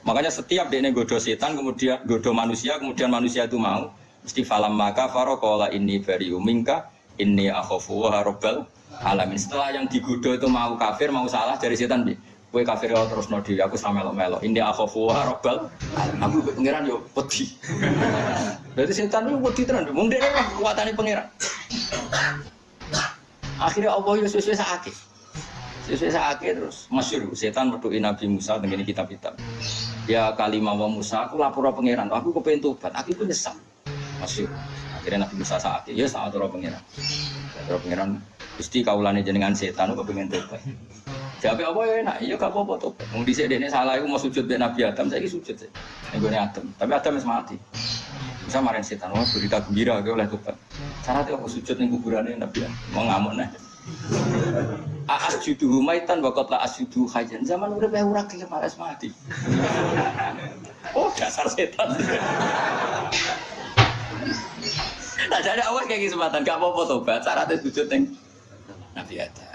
Makanya setiap dia godo setan kemudian godo manusia, kemudian manusia itu mau mesti falam maka faroqala inni bari'u minka inni akhafu wa rabbal alamin. Setelah yang digodo itu mau kafir, mau salah dari setan bi. Kowe kafir terus no dhewe aku sama melo-melo. Inni akhafu wa rabbal alamin. Aku pengiran yo wedi. Berarti setan itu wedi tenan. Mung dhewe kekuatane pengiran. Akhirnya Allah yo sesuai sakit. Sesuai sakit terus masyhur setan metuki Nabi Musa dengan kitab-kitab. Ya kalimah wa Musa aku lapor pengiran. Aku kepengin tobat. Aku pun nyesal. Masyhur. Akhirnya Nabi Musa sakit. Ya saat ora pengiran. Ora pengiran Gusti kaulane jenengan setan kok pengen tobat. Jawabe apa ya enak, ya gak apa-apa tobat. Wong dhisik dekne salah iku mau sujud mek Nabi Adam, saiki sujud sih. Ning gone Adam, tapi Adam wis mati. Bisa marahin setan, wah berita gembira kowe oleh tobat. Syaratnya apa sujud ning kuburane Nabi Adam. Mau ngamuk nah. Asjudu maitan wa qad la asjudu hayyan. Zaman urip ora gelem malas mati. Oh, dasar setan. Nah, jadi awal kayak kesempatan gak apa-apa tobat. Syaratnya sujud ning Nabi Adam.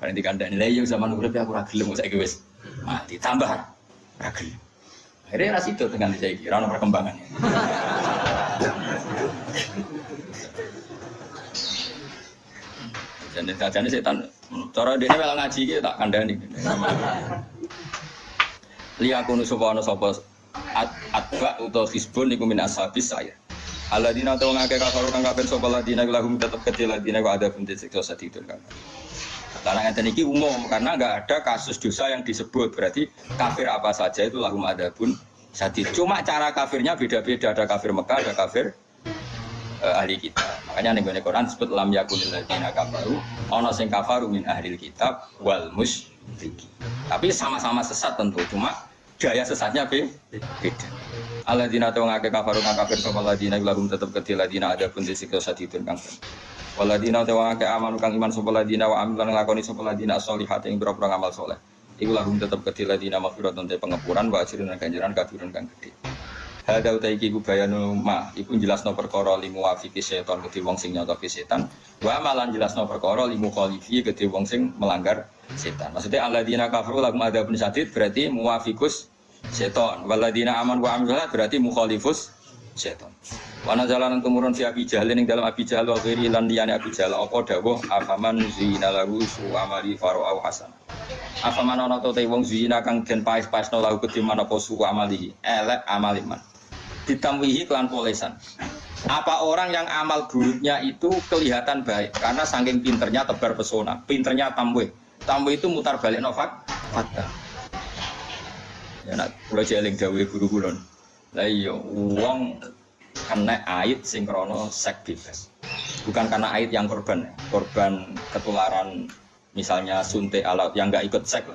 Bareng dikandani lha yo zaman urip aku ora gelem saiki wis mati tambah ora gelem. Akhirnya ra sido dengan saiki ora ono perkembangan. Jadi setan cara dene melu ngaji iki tak kandhani. Liya kunu sapa sapa atba utawa hisbun iku min ashabis saya. Alladzina ta'u ngake kafaru kang kafir sapa ladina lahum tetep kedhe ladina wa ada pun disiksa sadidun kan. Karena ngeten iki umum karena enggak ada kasus dosa yang disebut berarti kafir apa saja itu lahum adabun sadid. Cuma cara kafirnya beda-beda, ada kafir Mekah, ada kafir ahli kitab. Makanya ning Quran disebut lam yakunil ladina kafaru, ana sing kafaru min ahlil kitab wal musyrikin. Tapi sama-sama sesat tentu, cuma daya sesatnya beda. Alladzina ta'u ngake kafaru kang kafir sapa ladina lahum tetep kedhe ladina adabun disiksa sadidun kang. Waladina tawake amanu kang iman sapa ladina wa amilan nglakoni sapa ladina sholihate ing pira-pira amal saleh. Iku lahum tetep kedhe ladina maghfiratun te pengepuran wa ajrun ganjaran kabirun kang gedhe. Hada uta iki ku bayanu ma iku jelasno perkara limu wafiki setan kedhe wong sing nyotoki setan wa malan jelasno perkara limu khalifi kedhe wong sing melanggar setan. Maksudnya alladzina kafaru lahum adzabun syadid berarti muwafiqus setan. Waladina aman wa amilan berarti mukhalifus setan. Wana jalanan tumurun fi Abi Jahal ning dalam Abi Jahal wa ghairi lan liyane Abi Jahal apa dawuh afaman zina lahu su amali farau hasan. Afaman ana te wong zina kang den paes-paesno lahu kedhe manapa su amali elek amaliman. Ditamwihi kelan polesan. Apa orang yang amal buruknya itu kelihatan baik karena saking pinternya tebar pesona, pinternya tamwih. Tamwih itu mutar balik nofak fakta. Ya nak kula jeling dawuhe guru kula. Lah iya wong kena aid sing krana seks bebas. Bukan karena aid yang korban ketularan misalnya suntik alat yang enggak ikut seks.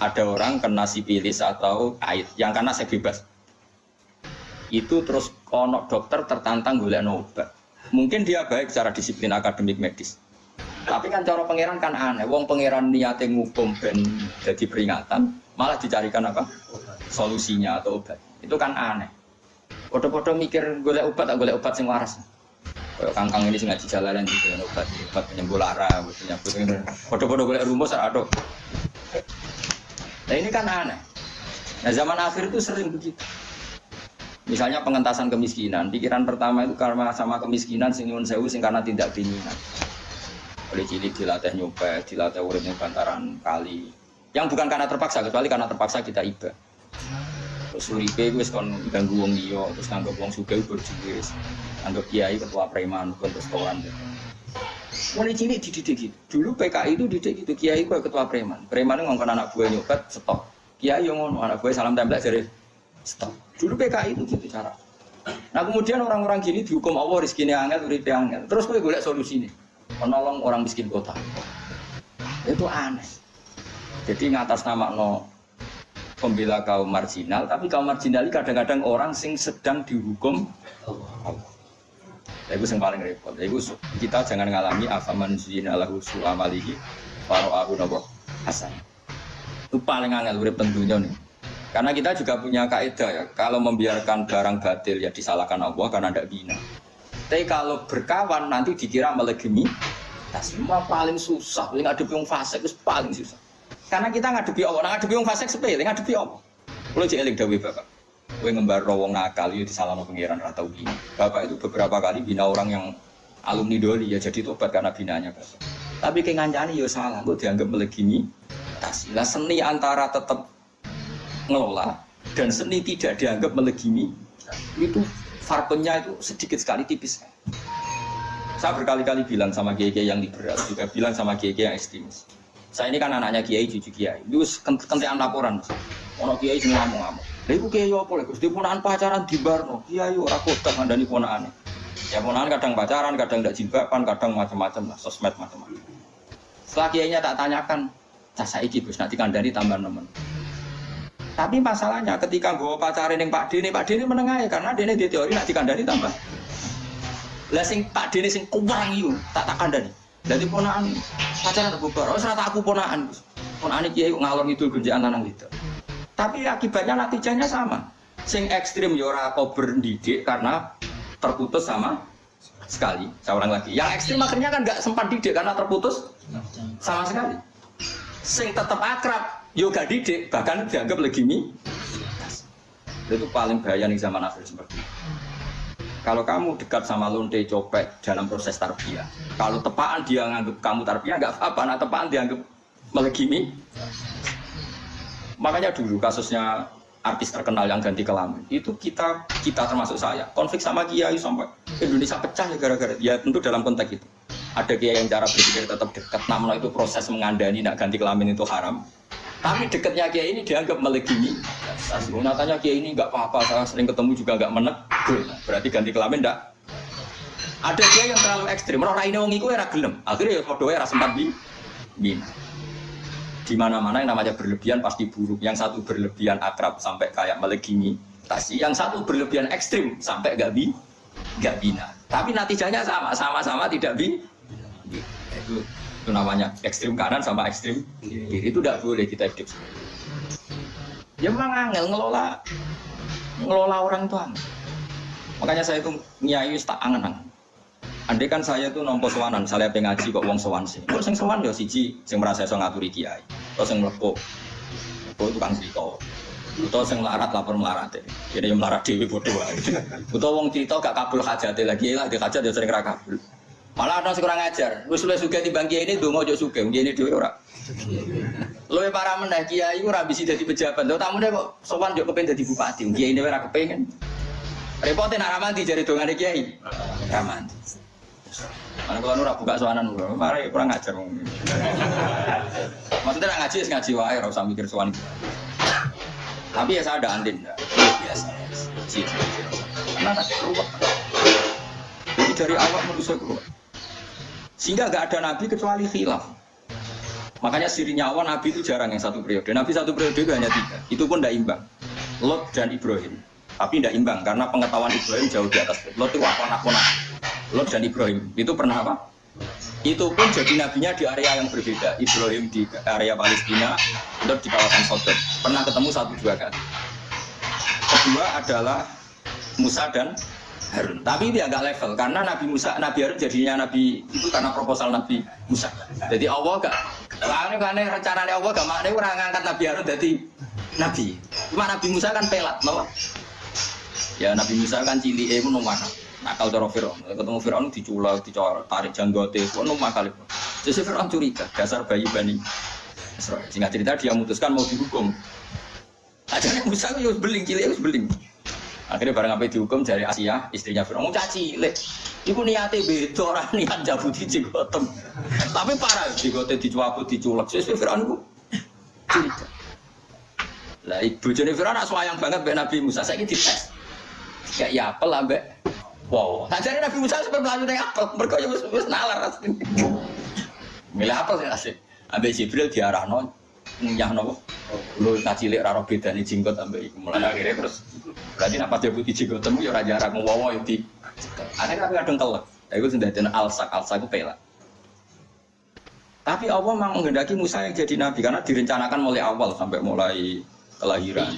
Ada orang kena sipilis atau aid yang karena seks bebas. Itu terus ono dokter tertantang golek obat. Mungkin dia baik secara disiplin akademik medis. Tapi kan cara pangeran kan aneh. Wong pangeran niate ngukum ben jadi peringatan, malah dicarikan apa? Solusinya atau obat. Itu kan aneh. Podo-podo mikir golek obat sing waras. Kayak kangkang ini sing ngaji jalanan gitu obat penyembuh lara, penyembuh. Podo-podo golek rumus ada. Nah ini kan aneh. Nah zaman akhir itu sering begitu. Misalnya pengentasan kemiskinan, pikiran pertama itu karena sama kemiskinan sing nyuwun sewu sing karena tidak keinginan. Oleh cilik dilatih nyopet, dilatih urip ning bantaran kali. Yang bukan karena terpaksa, kecuali karena terpaksa kita iba. Terus uripe wis kon ganggu wong liya, terus nganggep wong sugih berjuwis. Anggap kiai ketua preman, kontestoran. Mulai cilik dididik gitu. Dulu PKI itu dididik gitu, kiai kok ketua preman. Preman ngongkon anak buah nyopet, stop. Kiai yo ngono, anak buah salam tempel jare stop. Dulu PKI itu gitu cara. Nah kemudian orang-orang gini dihukum Allah rezekinya angel, uripe angel. Terus kowe golek solusine. Menolong orang miskin kota. Itu aneh. Jadi ngatas nama no pembela kaum marginal, tapi kaum marginal kadang-kadang orang sing sedang dihukum Allah. Itu yang paling repot. Itu kita jangan ngalami afaman zina lahu su amalihi fara'ahu nawa hasan. Itu paling angel urip tentunya nih. Karena kita juga punya kaidah ya, kalau membiarkan barang batil ya disalahkan Allah karena tidak bina. Tapi kalau berkawan nanti dikira melegimi, nah semua paling susah, paling ngadepi wong fasik itu paling susah. Karena kita ngadepi Allah, ngadepi wong fasik sepele, ngadepi Allah. Kalau jeeling dawuh Bapak, kowe ngembarno wong nakal yo disalahno pangeran ora tau bina. Bapak itu beberapa kali bina orang yang alumni doli ya jadi tobat karena binanya Bapak. Tapi ki ngancani yo salah, kok dianggap melegimi. Lah seni antara tetap ngelola dan seni tidak dianggap melegimi itu farkonnya itu sedikit sekali tipis. Saya berkali-kali bilang sama kiai yang liberal, juga bilang sama kiai yang ekstremis. Saya ini kan anaknya kiai, cucu kiai. Itu kentekan laporan. Ono kiai semua ngamuk-ngamuk. Lha iku kiai apa lho? Gusti ponakan pacaran di barno. Kiai ora kodak ngandani ponakane. Ya ponakan kadang pacaran, kadang tidak jilbaban, kadang macam-macam lah, sosmed macam-macam. Setelah kiainya tak tanyakan, cah saiki Gus nanti kandani tambah nemen. Tapi masalahnya ketika gue pacaran yang Pak Dini menengahi karena Dini di teori nak dikandani tambah. Lah sing Pak Dini sing kurang itu tak kandani. Jadi ponakan pacaran bubar, oh serata aku ponakan. Ponakan kiai ngalor itu kerjaan lanang gitu. Tapi akibatnya natijahnya sama. Sing ekstrim yora kau berdidik karena terputus sama sekali. Saya ulang lagi. Yang ekstrim akhirnya kan nggak sempat didik karena terputus sama sekali. Sing tetap akrab, yo gak didik, bahkan dianggap legimi. Itu paling bahaya nih zaman akhir seperti itu. Kalau kamu dekat sama lonte copet dalam proses tarbiyah, kalau tepaan dia nganggap kamu tarbiyah nggak apa-apa, nah tepaan dianggap melegimi. Makanya dulu kasusnya artis terkenal yang ganti kelamin itu kita termasuk saya konflik sama kiai sampai Indonesia pecah ya gara-gara ya tentu dalam konteks itu ada kiai yang cara berpikir tetap dekat namun itu proses mengandani nak ganti kelamin itu haram tapi dekatnya kiai ini dianggap melegimi nyatanya kiai ini nggak apa-apa saya sering ketemu juga nggak menegur berarti ganti kelamin enggak ada kiai yang terlalu ekstrim orang ini wong iku ora gelem akhirnya ya padha ora sempat bin di mana-mana yang namanya berlebihan pasti buruk. Yang satu berlebihan akrab sampai kayak melegimi, yang satu berlebihan ekstrim sampai nggak bina. Tapi natijahnya sama-sama tidak itu namanya ekstrim kanan sama ekstrim kiri itu tidak boleh kita hidup. Ya memang angel ngelola orang itu angel. Makanya saya itu nyai tak angen-angen. Andai kan saya itu nompo sowanan, saya pengaji kok wong sowan sih. Kok sing sowan ya siji sing merasa iso ngaturi kiai. Terus sing mlebu. Kok tukang crita. Utawa sing melarat lapor melarate. Kene yo melarat dhewe bodho wae. Utawa wong crita gak kabul hajate lagi lah di hajat ya sering ra kabul. Malah ana sing kurang ajar. Wis luwih sugih timbang kiai ini ndonga yo sugih, kiai dhewe ora. Luwih parah meneh kiai ora bisa dadi pejabat. Lho tamune kok sowan yo kepengin dadi bupati. Kiai dhewe ora kepengin. Repote nak ramanti jare dongane kiai. Ramanti. Mana kalau nurah buka soanan, marah kurang ngajar. Maksudnya nak ngaji wae, ora usah mikir soalan. Tapi ya saya ada andin, biasa. Karena tak keluar. Jadi dari awal manusia keluar. Sehingga gak ada nabi kecuali khilaf. Makanya sirinya awal nabi itu jarang yang satu periode. Nabi satu periode itu hanya 3. Itu pun tidak imbang. Lot dan Ibrahim. Tapi tidak imbang karena pengetahuan Ibrahim jauh di atas. Lot itu apa-apa. Lot dan Ibrahim itu pernah apa? Itu pun jadi nabinya di area yang berbeda. Ibrahim di area Palestina, Lot di kawasan Sodom. Pernah ketemu 1-2 kali. Kedua adalah Musa dan Harun. Tapi dia agak level karena Nabi Harun jadinya nabi itu karena proposal Nabi Musa. Jadi Allah karena rencananya Allah gak maknanya orang ngangkat Nabi Harun jadi nabi. Cuma Nabi Musa kan pelat, no? Ya Nabi Musa kan cilik itu nomor nakal cara Fir'aun, ketemu Fir'aun diculak, dicorok, tarik janggote, kono makal itu. Jadi Fir'aun curiga, dasar bayi Bani Israil. Singkat cerita dia memutuskan mau dihukum. Akhirnya Musa itu beling, cilik itu beling. Akhirnya barang apa dihukum dari Asia, istrinya Fir'aun, mau caci cilik. Iku niatnya beda, orang niat jabuti jigotem. Tapi parah, jigote dicuabut, diculak. Jadi Fir'aun itu curiga. Lah ibu jenis Fir'aun nak sayang banget be Nabi Musa, saya ini dites. Kayak ya apel lah be. Wow, jadi Nabi Musa sampai melanjutkan apel, mereka wis nalar asli. Milih apel sih asik. Ambil Jibril diarahno, nyahno. Lu cilik raro beda nih jenggot ambil iku. Mulai akhirnya terus berarti nak pas putih jenggotmu ya ora jarak ngowo yang di. Akhirnya aku kadang kelek. Iku sendiri alsak itu pelak. Tapi Allah memang menghendaki Musa yang jadi nabi karena direncanakan mulai awal sampai mulai kelahiran.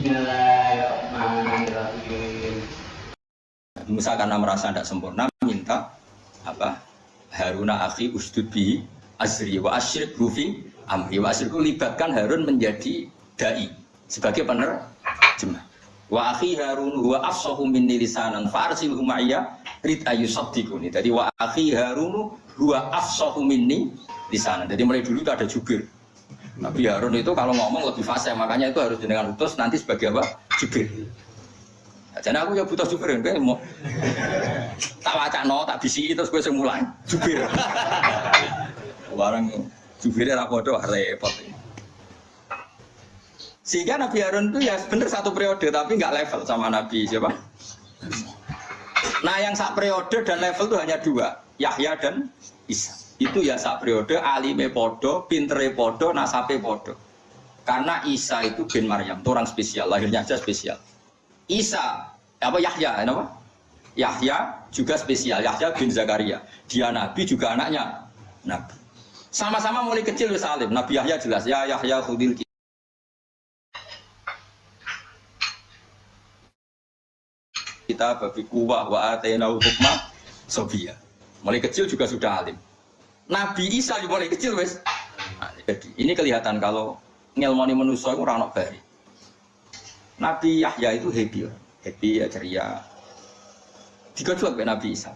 Musa karena merasa tidak sempurna minta apa Haruna akhi usdud bihi azri wa asyrik fi amri wa asyrik libatkan Harun menjadi dai sebagai penerjemah wa akhi Harun huwa afsahu minni lisanan fa arsilhu ma'iyya rid ayusaddiquni. Jadi wa akhi Harun huwa afsahu minni lisanan. Jadi mulai dulu itu ada jubir. Nabi Harun itu kalau ngomong lebih fasih, makanya itu harus dengan utus nanti sebagai apa? Jubir. Jadi aku ya butuh jubir, kan mau tak wacana, tak bisi terus gue semulai jubir. Barang jubirnya rapodo repot. Sehingga Nabi Harun itu ya benar satu periode tapi nggak level sama Nabi siapa? Nah yang sak periode dan level itu hanya dua, Yahya dan Isa. Itu ya sak periode, alime podo, pintere podo, nasabe podo. Karena Isa itu bin Maryam, itu orang spesial, lahirnya aja spesial. Isa, apa Yahya, apa? Yahya juga spesial, Yahya bin Zakaria. Dia nabi juga anaknya nabi. Sama-sama mulai kecil wis alim. Nabi Yahya jelas, ya Yahya khudil kita babi kuwah wa atainahu hukma sobia. Mulai kecil juga sudah alim. Nabi Isa juga mulai kecil wis. Nah, jadi ini kelihatan kalau ngelmoni manusia itu ranok bari. Nabi Yahya itu happy ya ceria. Digojok ke Nabi Isa.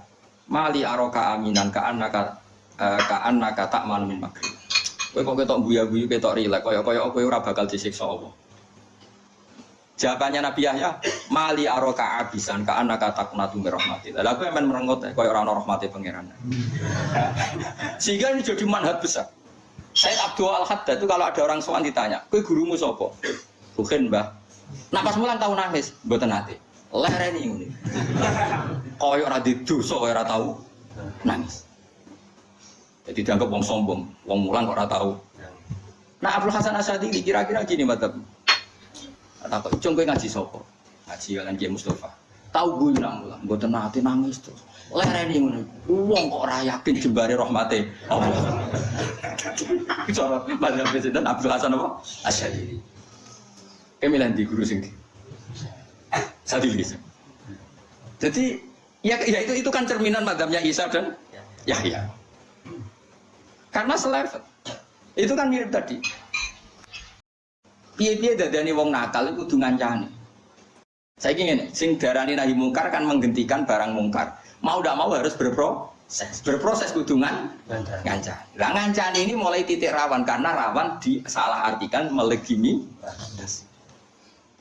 Mali aroka aminan ka annaka tak manumin maghrib. Kowe kok ketok guyu-guyu ketok rilek kaya kowe ora bakal disiksa Allah. Jawabannya Nabi Yahya, mali aroka abisan ka annaka taqnatu min rahmatillah. Lah kowe men merengut kaya ora ana rahmate pangeran. Sehingga ini jadi manhaj besar. Said Abdul Al-Haddad itu kalau ada orang sowan ditanya, kowe gurumu sapa? Bukan, Mbah. Nah pas mulang tau nangis, mboten nate. Lereni ngene. Kaya ora didosa kaya ora tau nangis. Jadi dianggap wong sombong, wong mulang kok ora tau. Nah Abdul Hasan Asy'adili kira-kira gini madzhab. Tak kok cung kowe ngaji sapa? Ngaji kalian Kiai Mustofa. Tahu guyu nang mulang, mboten nate nangis terus. Lereni ngene. Wong kok ora yakin jembare rahmate Allah. Cara madzhab Presiden Abdul Hasan apa? Asy'adili. Kemilan di guru sing Sadili. Jadi ya itu kan cerminan madzhabnya Isa dan Yahya. Karena selevel. Itu kan mirip tadi. Piye-piye dadane wong nakal iku kudu ngancani. Saiki ngene, sing darani nahi mungkar kan menghentikan barang mungkar. Mau ndak mau harus berproses. Berproses kudu ngancani. Lah ngancani ini mulai titik rawan karena rawan disalahartikan melegimi.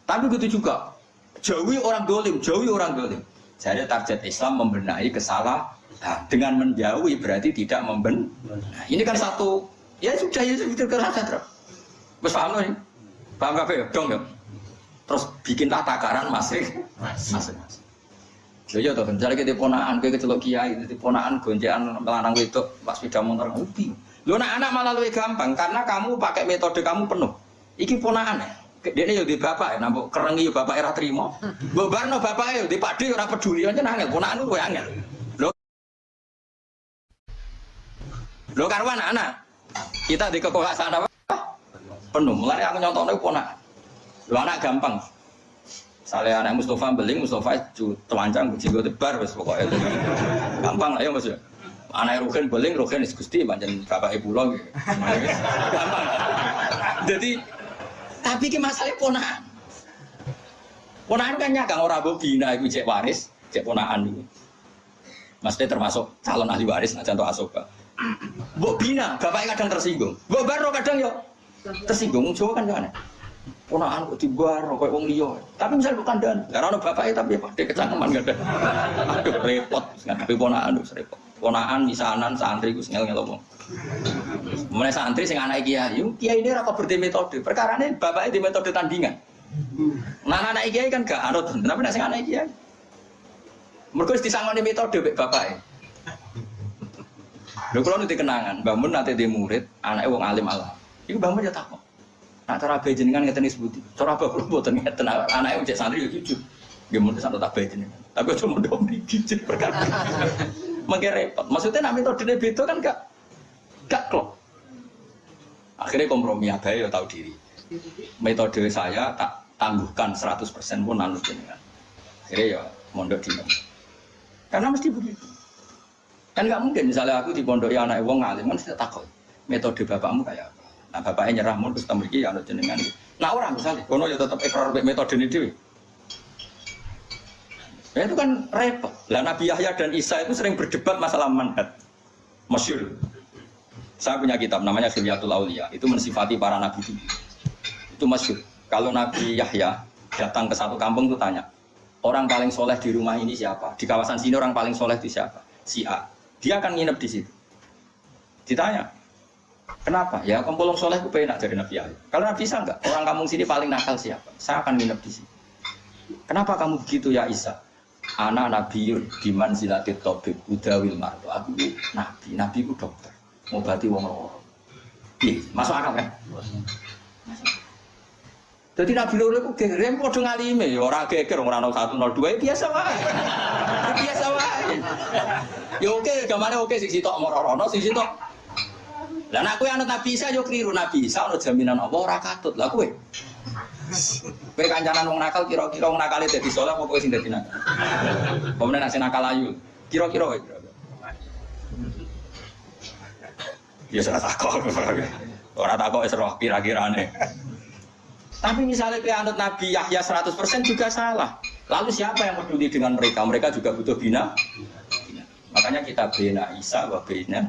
Tapi begitu juga jauhi orang dolim. Jadi target Islam membenahi kesalahan. Dengan menjauhi berarti tidak membenahi. Nah, ini kan satu, ya sudah itu kerasa terus. Bos paham loh ini? Paham gak ya? Dong ya? Terus bikinlah takaran masing-masing. Ya toh, misalnya kita ponaan, kita kecelok kiai, kita ponaan gonjaan melarang itu pas sepeda motor ngupi. Lo anak malah lebih gampang karena kamu pakai metode kamu penuh. Iki ponaan ya. Dia ini di bapak ya, nampak kerengi bapak era terima. Bebarno bapak ya, di padi orang peduli aja nangil, ponaan itu angel. Lo karuan anak, kita di kekuasaan apa? Penuh. Mulai aku nyontohnya ponaan. Lo anak gampang. Misalnya anak Mustafa beling, Mustafa itu telanjang, jigo tebar, pokoknya itu gampang lah ya maksudnya. Anak Ruhin beling, Ruhin is gusti, macam bapak ibu lo, gampang. Jadi tapi ki masalah ponaan. Ponaan kan nyagang orang bobina iku cek waris, cek ponaan iku. Maksudnya termasuk calon ahli waris nah contoh asoba. Bobina, bapaknya kadang tersinggung. Mbok baro kadang yo tersinggung, Jawa kan kan. Ponaan kok dibaro koyo wong liya. Tapi misal bukan dan, karena ono bapaknya tapi padhe kecangkeman gak ada. Aduh repot, ngadepi ponaan wis repot. Ponaan misanan santri ku ngel-ngel wong. Mulai santri sing anake kiai ini ora kok metode. Perkarane bapake di metode tandingan. Nah anak kiai kan gak anut, tapi nek sing anake kiai. Mergo wis disangoni metode mek bapake. Lho kula niti kenangan, Mbah Mun nate di murid, anake wong alim Allah. Iku Mbah Mun ya takok. Nak cara bae jenengan ngeten sebuti. Cara Mbah kula mboten ngeten, anake wong santri yo jujur. Nggih mun santet tak bae jenengan. Tapi aja mondok mriki perkara. Mangke repot. Maksudnya nek metodene beda kan gak klop. Akhirnya kompromi abae ya tahu diri. Metode saya tak tangguhkan 100% pun anut jenengan. Akhirnya ya mondok dino. Karena mesti begitu. Kan nggak mungkin misalnya aku di pondok ya anak wong ngalim kan saya takut metode bapakmu kayak apa. Nah bapaknya nyerah mun terus temriki ya anut jenengan. Nah orang misalnya kono ya tetap ikrar metode ini dhewe. Ya itu kan repot. Lah Nabi Yahya dan Isa itu sering berdebat masalah manhaj. Masyhur. Saya punya kitab namanya Khilyatul Auliya. Itu mensifati para nabi itu. Itu masyhur. Kalau Nabi Yahya datang ke satu kampung itu tanya, orang paling soleh di rumah ini siapa? Di kawasan sini orang paling soleh itu siapa? Si A. Dia akan nginep di situ. Ditanya, kenapa? Ya kumpulong soleh ku pengen dari Nabi Yahya. Kalau Nabi Isa enggak, orang kampung sini paling nakal siapa? Saya akan nginep di sini. Kenapa kamu begitu ya Isa? Ana nabiyun biman zilatit tabib udawil marto. Aku nabi ku dokter. Ngobati wong loro. Piye? Masuk akal kan? Jadi nabi loro ku geger padha ngalime ya ora geger ora ono 102 biasa wae. Biasa wae. Ya oke, gamane oke sing sitok moro-rono sing sitok. Lah nek kowe anut Nabi Isa yo kliru Nabi Isa ono jaminan apa ora katut. Lah kowe kowe kancanan wong nakal kira-kira wong nakale dadi saleh apa kowe sing dadi nakal? Pemene nek sing nakal ayu, kira-kira kowe. Ya ora takok. Ora takok wis roh kira-kirane. Tapi misalnya kowe anut Nabi Yahya 100% juga salah. Lalu siapa yang peduli dengan mereka? Mereka juga butuh bina. Makanya kita bina Isa wa bina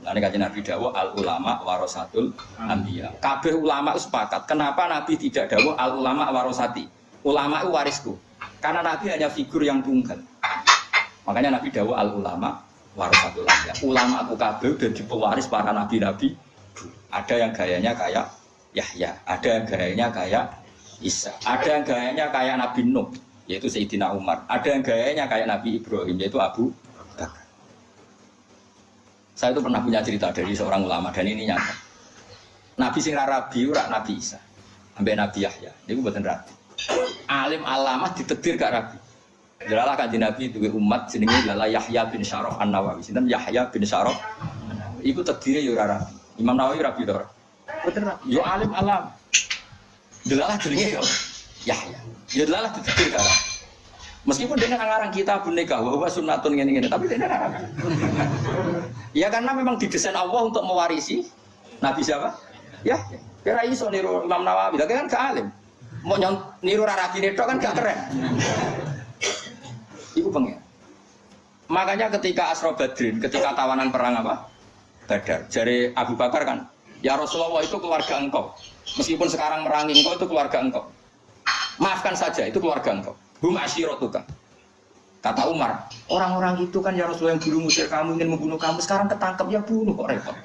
Lalu kajian Nabi dawuh al ulama warasatul anbiya. Kabeh ulama sepakat. Kenapa Nabi tidak dawuh al ulama warasati? Ulama itu warisku. Karena Nabi hanya figur yang tunggal. Makanya Nabi dawuh al ulama warasatul anbiya. Ulama itu kabeh jadi pewaris para nabi-nabi. Ada yang gayanya kayak Yahya, ada yang gayanya kayak Isa, ada yang gayanya kayak Nabi Nuh, yaitu Sayyidina Umar. Ada yang gayanya kayak Nabi Ibrahim, yaitu Abu Bakar. Saya itu pernah punya cerita dari seorang ulama dan ini nyata. Nabi sing rabi ora Nabi Isa, ambek Nabi Yahya. Niku mboten rabi. Alim alamah ditetir gak rabi. Jelalah kanjeng Nabi duwe umat jenenge lala Yahya bin Syaraf An-Nawawi. Sinten Yahya bin Syaraf. Iku tedire yo ora rabi. Imam Nawawi rabi to ora? Mboten rabi. Yo alim alam. Jelalah jenenge yo Yahya. Yo jelalah ditetir gak rabi. Meskipun dia ngarang kitab nikah, bahwa sunnatun ngene-ngene, tapi dia ngarang. Ya karena memang didesain Allah untuk mewarisi Nabi siapa? Ya, kira iso niru Imam Nawawi, tapi kan gak alim. Mau niru Rabi Netok kan gak keren. Iku pengen. Makanya ketika Asra Badrin, ketika tawanan perang apa? Badar. Jari Abu Bakar kan, ya Rasulullah itu keluarga engkau. Meskipun sekarang merangi engkau itu keluarga engkau. Maafkan saja, itu keluarga engkau. Hum asyiratuka. Kata Umar, orang-orang itu kan ya Rasulullah yang dulu ngusir kamu, ingin membunuh kamu, sekarang ketangkep ya bunuh kok repot.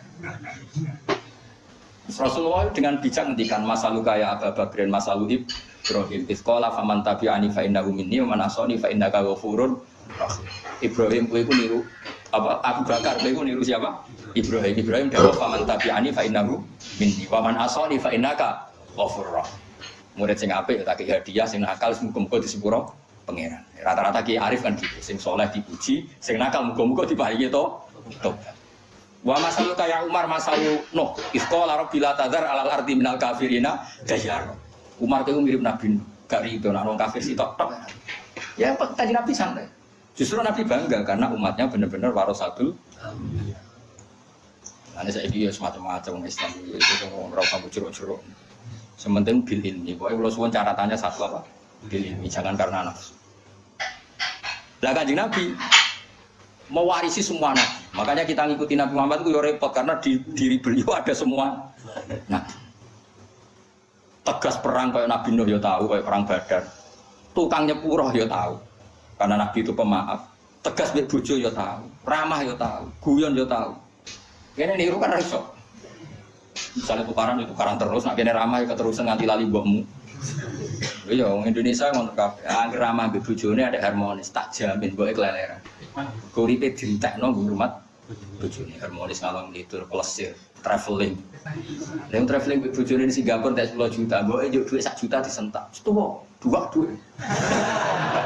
Rasulullah dengan bijak ngendikan masaluka ya Abu Bakrin masalu Ibrahim isqala faman tabi'ani fa innahu minni wa man asani fa innaka ghafurun rahim. Ibrahim kowe iku niru apa Abu Bakar kowe iku niru siapa? Ibrahim dawuh faman tabi'ani fa innahu minni wa man asani fa innaka ghafurur rahim. Murid sing apik tak hadiah, sing nakal muga-muga disepuro pangeran. Rata-rata ki arif kan gitu, sing soleh dipuji, sing nakal muga-muga diparingi tobat. Wa masalu kaya Umar masalu Nuh, isqala rabbila tadzar alal ardi minal kafirina dayyar. Umar itu mirip Nabi Nuh, gak rido nek wong kafir sitok tok. Ya tadi Nabi santai. Justru Nabi bangga karena umatnya benar-benar warasatul anbiya. Ane saiki ya semacam-macam Islam itu ora usah jeruk-jeruk. Sementing bil ilmi, pokoknya kalau suwon caratannya satu apa? Bil ilmi, jangan karena nafsu. Lah kanjeng Nabi mewarisi semua nabi. Makanya kita ngikuti Nabi Muhammad itu ya repot karena di diri beliau ada semua nabi. Tegas perang kayak Nabi Nuh ya tahu, kayak perang Badar. Tukang nyepuro ya tahu. Karena Nabi itu pemaaf. Tegas mbek bojo ya tahu, ramah ya tahu, guyon ya tahu. Kene niru kan iso. Misalnya tukaran terus, nak kene ramah keterusan nganti lali mbokmu. Iya, orang Indonesia ngono kabeh. Angger ramah mbek bojone ada harmonis, tak jamin mboke keleleran. Kuripe dintekno ngurmat bojone harmonis ngalong litur plesir, traveling. Lha traveling mbek bojone di Singapura tak 10 juta, mboke njuk dhuwit 1 juta disentak. Tuwa, dua duit.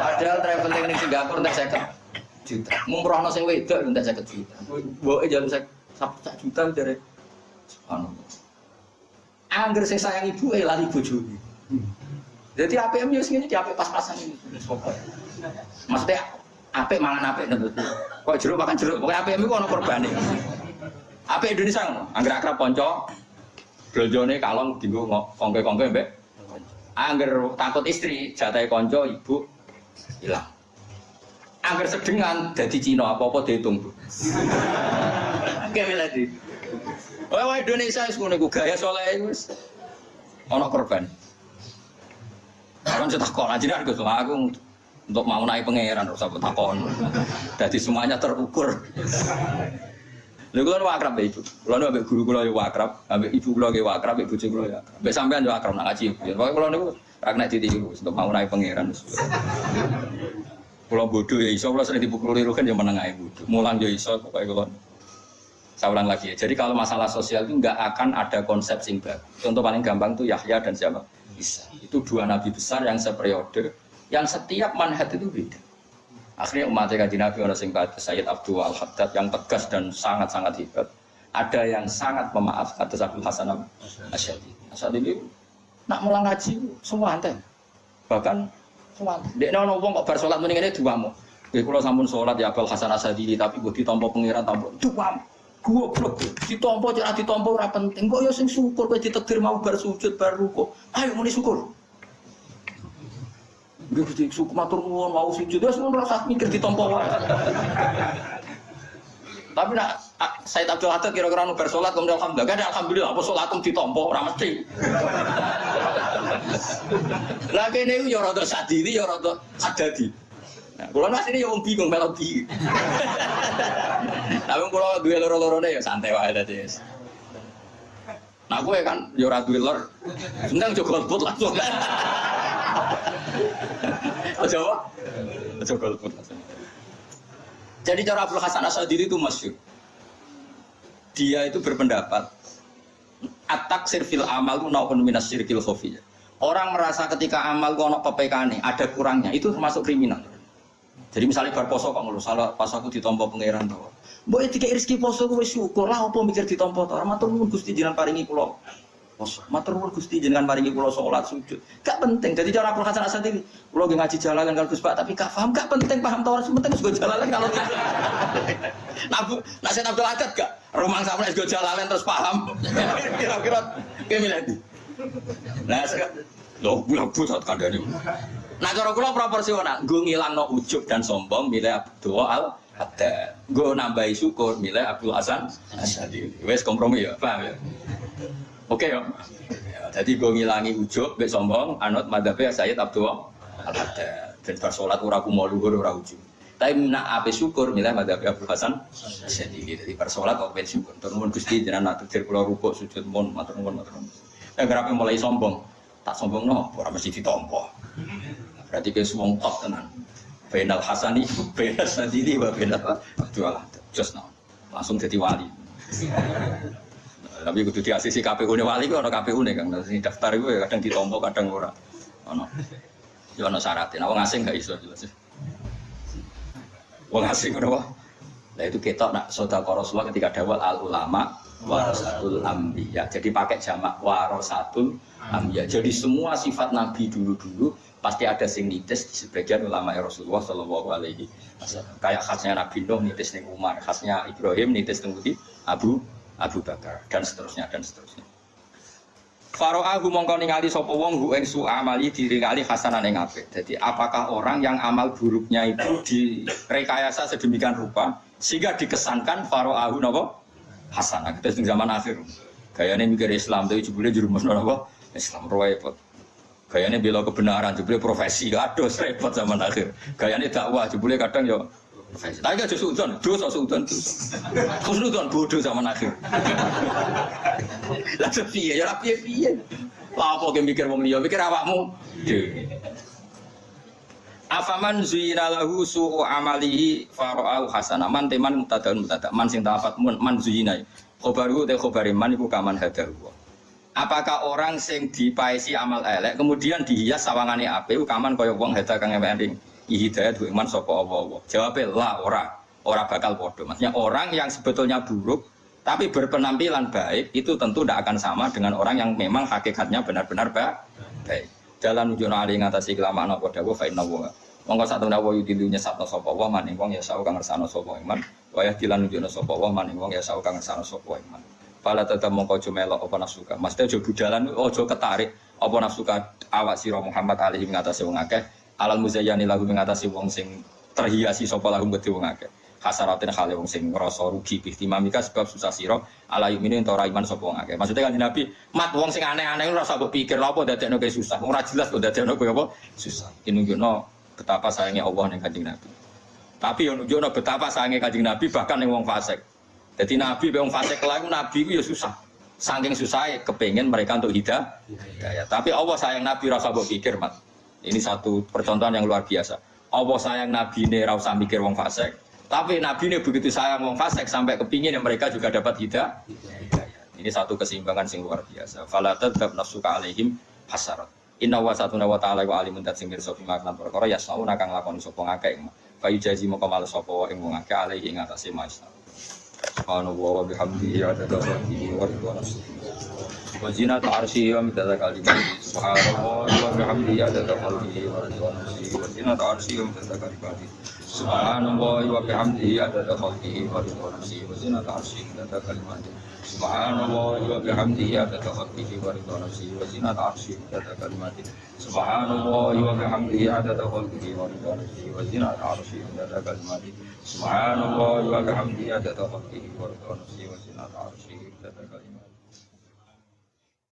Padahal traveling ning Singapura tak 50 juta. Ngumrohno sing wedok tak 50 juta. Mboke jalu 1 juta jare anu. Angger sing sayang ibu lali bojone. Jadi APM yo sing ngene di apik pas-pasan ini. Maksudnya apik mangan apik nentut. Kok jeruk makan jeruk, pokoke APM iku ana korbane. Apik Indonesia ngono, angger akrab kanca belanjane kalong dienggo kongke-kongke mbek. Angger takut istri, jatahe kanca ibu ilang. Angger sedengan dadi Cina apa-apa diitung. Oke lagi. Wah Indonesia wis ngono iku gaya saleh wis ana korban. Kan saya takon aja Gus, aku untuk mau naik pangeran harus aku takon. Jadi semuanya terukur. Lha kula akrab mbek ibu. Kula ambek guru kula yo akrab, ambek ibu kula yo akrab, ambek bojo kula yo akrab. Mbek sampean yo akrab nak ngaji. Pokoke kula niku ra kena ditiru untuk mau naik pangeran. Pulau bodoh ya iso, kalau sering dipukuli kan yang menengah bodoh. Mulang ya iso, pokoknya kalau saya ulang lagi ya. Jadi kalau masalah sosial itu nggak akan ada konsep sing baru. Contoh paling gampang itu Yahya dan siapa? Isa. Itu dua nabi besar yang seperiode, yang setiap manhaj itu beda. Akhirnya umatnya kaji Nabi orang sing Sayyid Abdul Al-Haddad yang tegas dan sangat-sangat hebat. Ada yang sangat pemaaf kata Abdul Hasan Asy'ari. Asy'ari nak mulang ngaji semua ante. Bahkan semua. Dek nono wong kok bar salat mending ngene duamu. Nggih kula sampun salat ya Abdul Hasan Asy'ari tapi mbok ditampa pangeran tampa duamu. Goblok ditampa ora ditampa ora penting. Kok ya sing syukur kowe ditakdir mau bar sujud bar ruku. Ayo muni syukur. Nggih Gusti syukur matur nuwun mau sujud wis ngono ora usah mikir ditampa wae. Tapi nak Sayyid Abdul Haddad kira-kira nu bar salat kemudian alhamdulillah kan alhamdulillah apa salatem ditampa ora mesti. Lah kene yo rada sadiri yo rada sadadi. Nah, kula asline yo wong bingung melok iki. Tapi kula duwe loro-lorone ya santai wae dadi. Nah kowe kan yo ora duwe lor. Sendang jo golput langsung. Aja apa? Aja golput langsung. Jadi cara Abdul Hasan Asy'ari itu masyhur. Dia itu berpendapat at-taksir fil amal naupun minas syirkil khafiyah. Orang merasa ketika amal kok ono PPK-ne ada kurangnya itu termasuk kriminal. Jadi misalnya bar poso kok ngono salah pas aku ditampa pangeran to. Mbok dikek rezeki poso wis syukur lah apa mikir ditampa to. Matur nuwun Gusti jenengan paringi kula poso. Matur nuwun Gusti jenengan paringi kula salat sujud. Gak penting. Jadi cara Abdul Hasan Asy'ari kula nggih ngaji jalalan kalau Gus Pak tapi gak paham gak penting paham to ora penting wis go jalalan kalau Nah Sayyid Abdul Haddad gak rumang sampe wis go jalalan terus paham. Kira-kira ke milih ndi. Nah lho bulat kandhane. Nah cara kula proporsional, nggo ngilangno ujub dan sombong milih Abdul Haddad. Nggo nambahi syukur milih Abdul Hasan Asy'ari. Wis kompromi ya, paham ya? Oke ya. Jadi nggo ngilangi ujub mek sombong anut madzhabe Sayyid Abdul Haddad. Ben bar salat ora kumo luhur ora ujub. Tapi nak ape syukur milih madzhabe Abdul Hasan Asy'ari. Jadi bar salat kok ben syukur. Nuwun Gusti jenengan atur kula rukuk sujud mun matur nuwun matur nuwun. Nek grape mulai sombong, tak sombongno ora mesti ditampa. Berarti ke semua top tenan. Bainal Hasani, bainal Sadili, bainal Abdul Haddad. Just now, langsung jadi wali. Tapi kudu diasisi KPU ne wali ku ana KPU ne Kang. Sing daftar iku ya kadang ditampa kadang ora. Ono. Ya ono syaratnya. Nah, wong asing gak iso jelas. Wong asing ngono wae. Nah itu ketok nak sedekah Rasulullah ketika dawal al ulama warasatul anbiya. Jadi pakai jamak warasatul anbiya. Jadi semua sifat nabi dulu-dulu pasti ada sing nitis di sebagian ulama Rasulullah sallallahu alaihi wasallam. Kayak khasnya Nabi Nuh nitis ning Umar, khasnya Ibrahim nitis ning Abu Bakar dan seterusnya dan seterusnya. Faro'ahu mongko ningali sapa wong hu ing su amali diringali hasanan ing apik. Jadi apakah orang yang amal buruknya itu direkayasa sedemikian rupa sehingga dikesankan faro'ahu napa hasanah. Kita di zaman akhir. Gayane mikir Islam tapi jebule jurumusno napa Islam repot. Gayane bela kebenaran jebule profesi aduh repot zaman akhir. Gayane dakwah jebule kadang yo profesi. Tapi aja suudon, dosa suudon. Suudon bodoh zaman akhir. Lah piye ya piye. Lah apa ge mikir wong liya, mikir awakmu dhewe. Afaman zuyina lahu su'u amalihi fara'u hasanah. Man teman mutadaun mutadak man sing tafat man zuyina. Khobaru te khobare man iku kaman hadahu. Apakah orang sing dipaesi amal elek kemudian dihias sawangane apik kaman kaya wong hada kang eling hidayah duwe iman sapa Allah. Jawabe la ora bakal padha. Maksudnya orang yang sebetulnya buruk tapi berpenampilan baik itu tentu tidak akan sama dengan orang yang memang hakikatnya benar-benar baik. Dalam nunjukno ali ngatasi kelamaan apa dawuh fa inna wa. Monggo sak temen wa yudilunya sapna sapa wa maning wong ya sau kang ngersano sapa iman. Waya dilan nunjukno sapa wa maning wong ya sau kang ngersano sapa iman. Pala tetap mongko aja melok apa nafsuka. Mesti aja budalan aja ketarik apa nafsuka awak sira Muhammad alaihi ngatasi wong akeh. Alal muzayyani lagu ngatasi wong sing terhiasi sapa lagu gede wong akeh. Hasaratin khale wong sing ngrasa rugi bihtimamika sebab susah sira ala yumine ento ora iman sapa wong akeh. Maksudnya kan Nabi mat wong sing aneh-aneh ora usah mbok pikir lha apa dadekno kowe susah. Ora jelas kok dadekno kowe apa susah. Iki nunjukno betapa sayangnya Allah ning Kanjeng Nabi. Tapi yo nunjukno betapa sayangnya Kanjeng Nabi bahkan ning wong fasik. Jadi Nabi wong fasik lagu Nabi itu ya susah. Saking susah kepengen mereka untuk hidayah. Tapi Allah sayang Nabi rasa mbok pikir mat. Ini satu percontohan yang luar biasa. Allah sayang Nabi ini ra usah mikir wong fasik. Tapi Nabi ini begitu sayang wong fasik sampai kepingin yang mereka juga dapat hidayah. Ini satu keseimbangan sing luar biasa. Fala tadzab nafsuka alaihim hasarat. Inna wa satuna wa ta'ala wa alimun dat sing pirsa makna perkara ya sauna kang lakoni sapa ngakeh. Kayu jazi moko males sapa ing wong akeh alaihi ing atase maisa. Subhanallah wa bihamdihi adada khalqihi wa ridha nafsihi. Wa zinata arsyihi wa midada kalimatihi. Subhanallah wa bihamdihi adada khalqihi wa ridha nafsihi. Wa zinata arsyihi wa midada kalimatihi. Subhanallah wa bihamdihi adada khalqihi wa ridha nafsihi. Wa zinata arsyihi wa midada kalimatihi. Subhanallah wa bihamdihi adada khalqihi wa ridha nafsihi. Wa zinata arsyihi wa midada kalimatihi. Subhanallah wa bihamdihi adada khalqihi wa ridha nafsihi. Wa zinata arsyihi wa midada kalimatihi. Subhanallah wa bihamdihi adada khalqihi wa ridha nafsihi wa zinata arsyihi wa midada kalimatihi.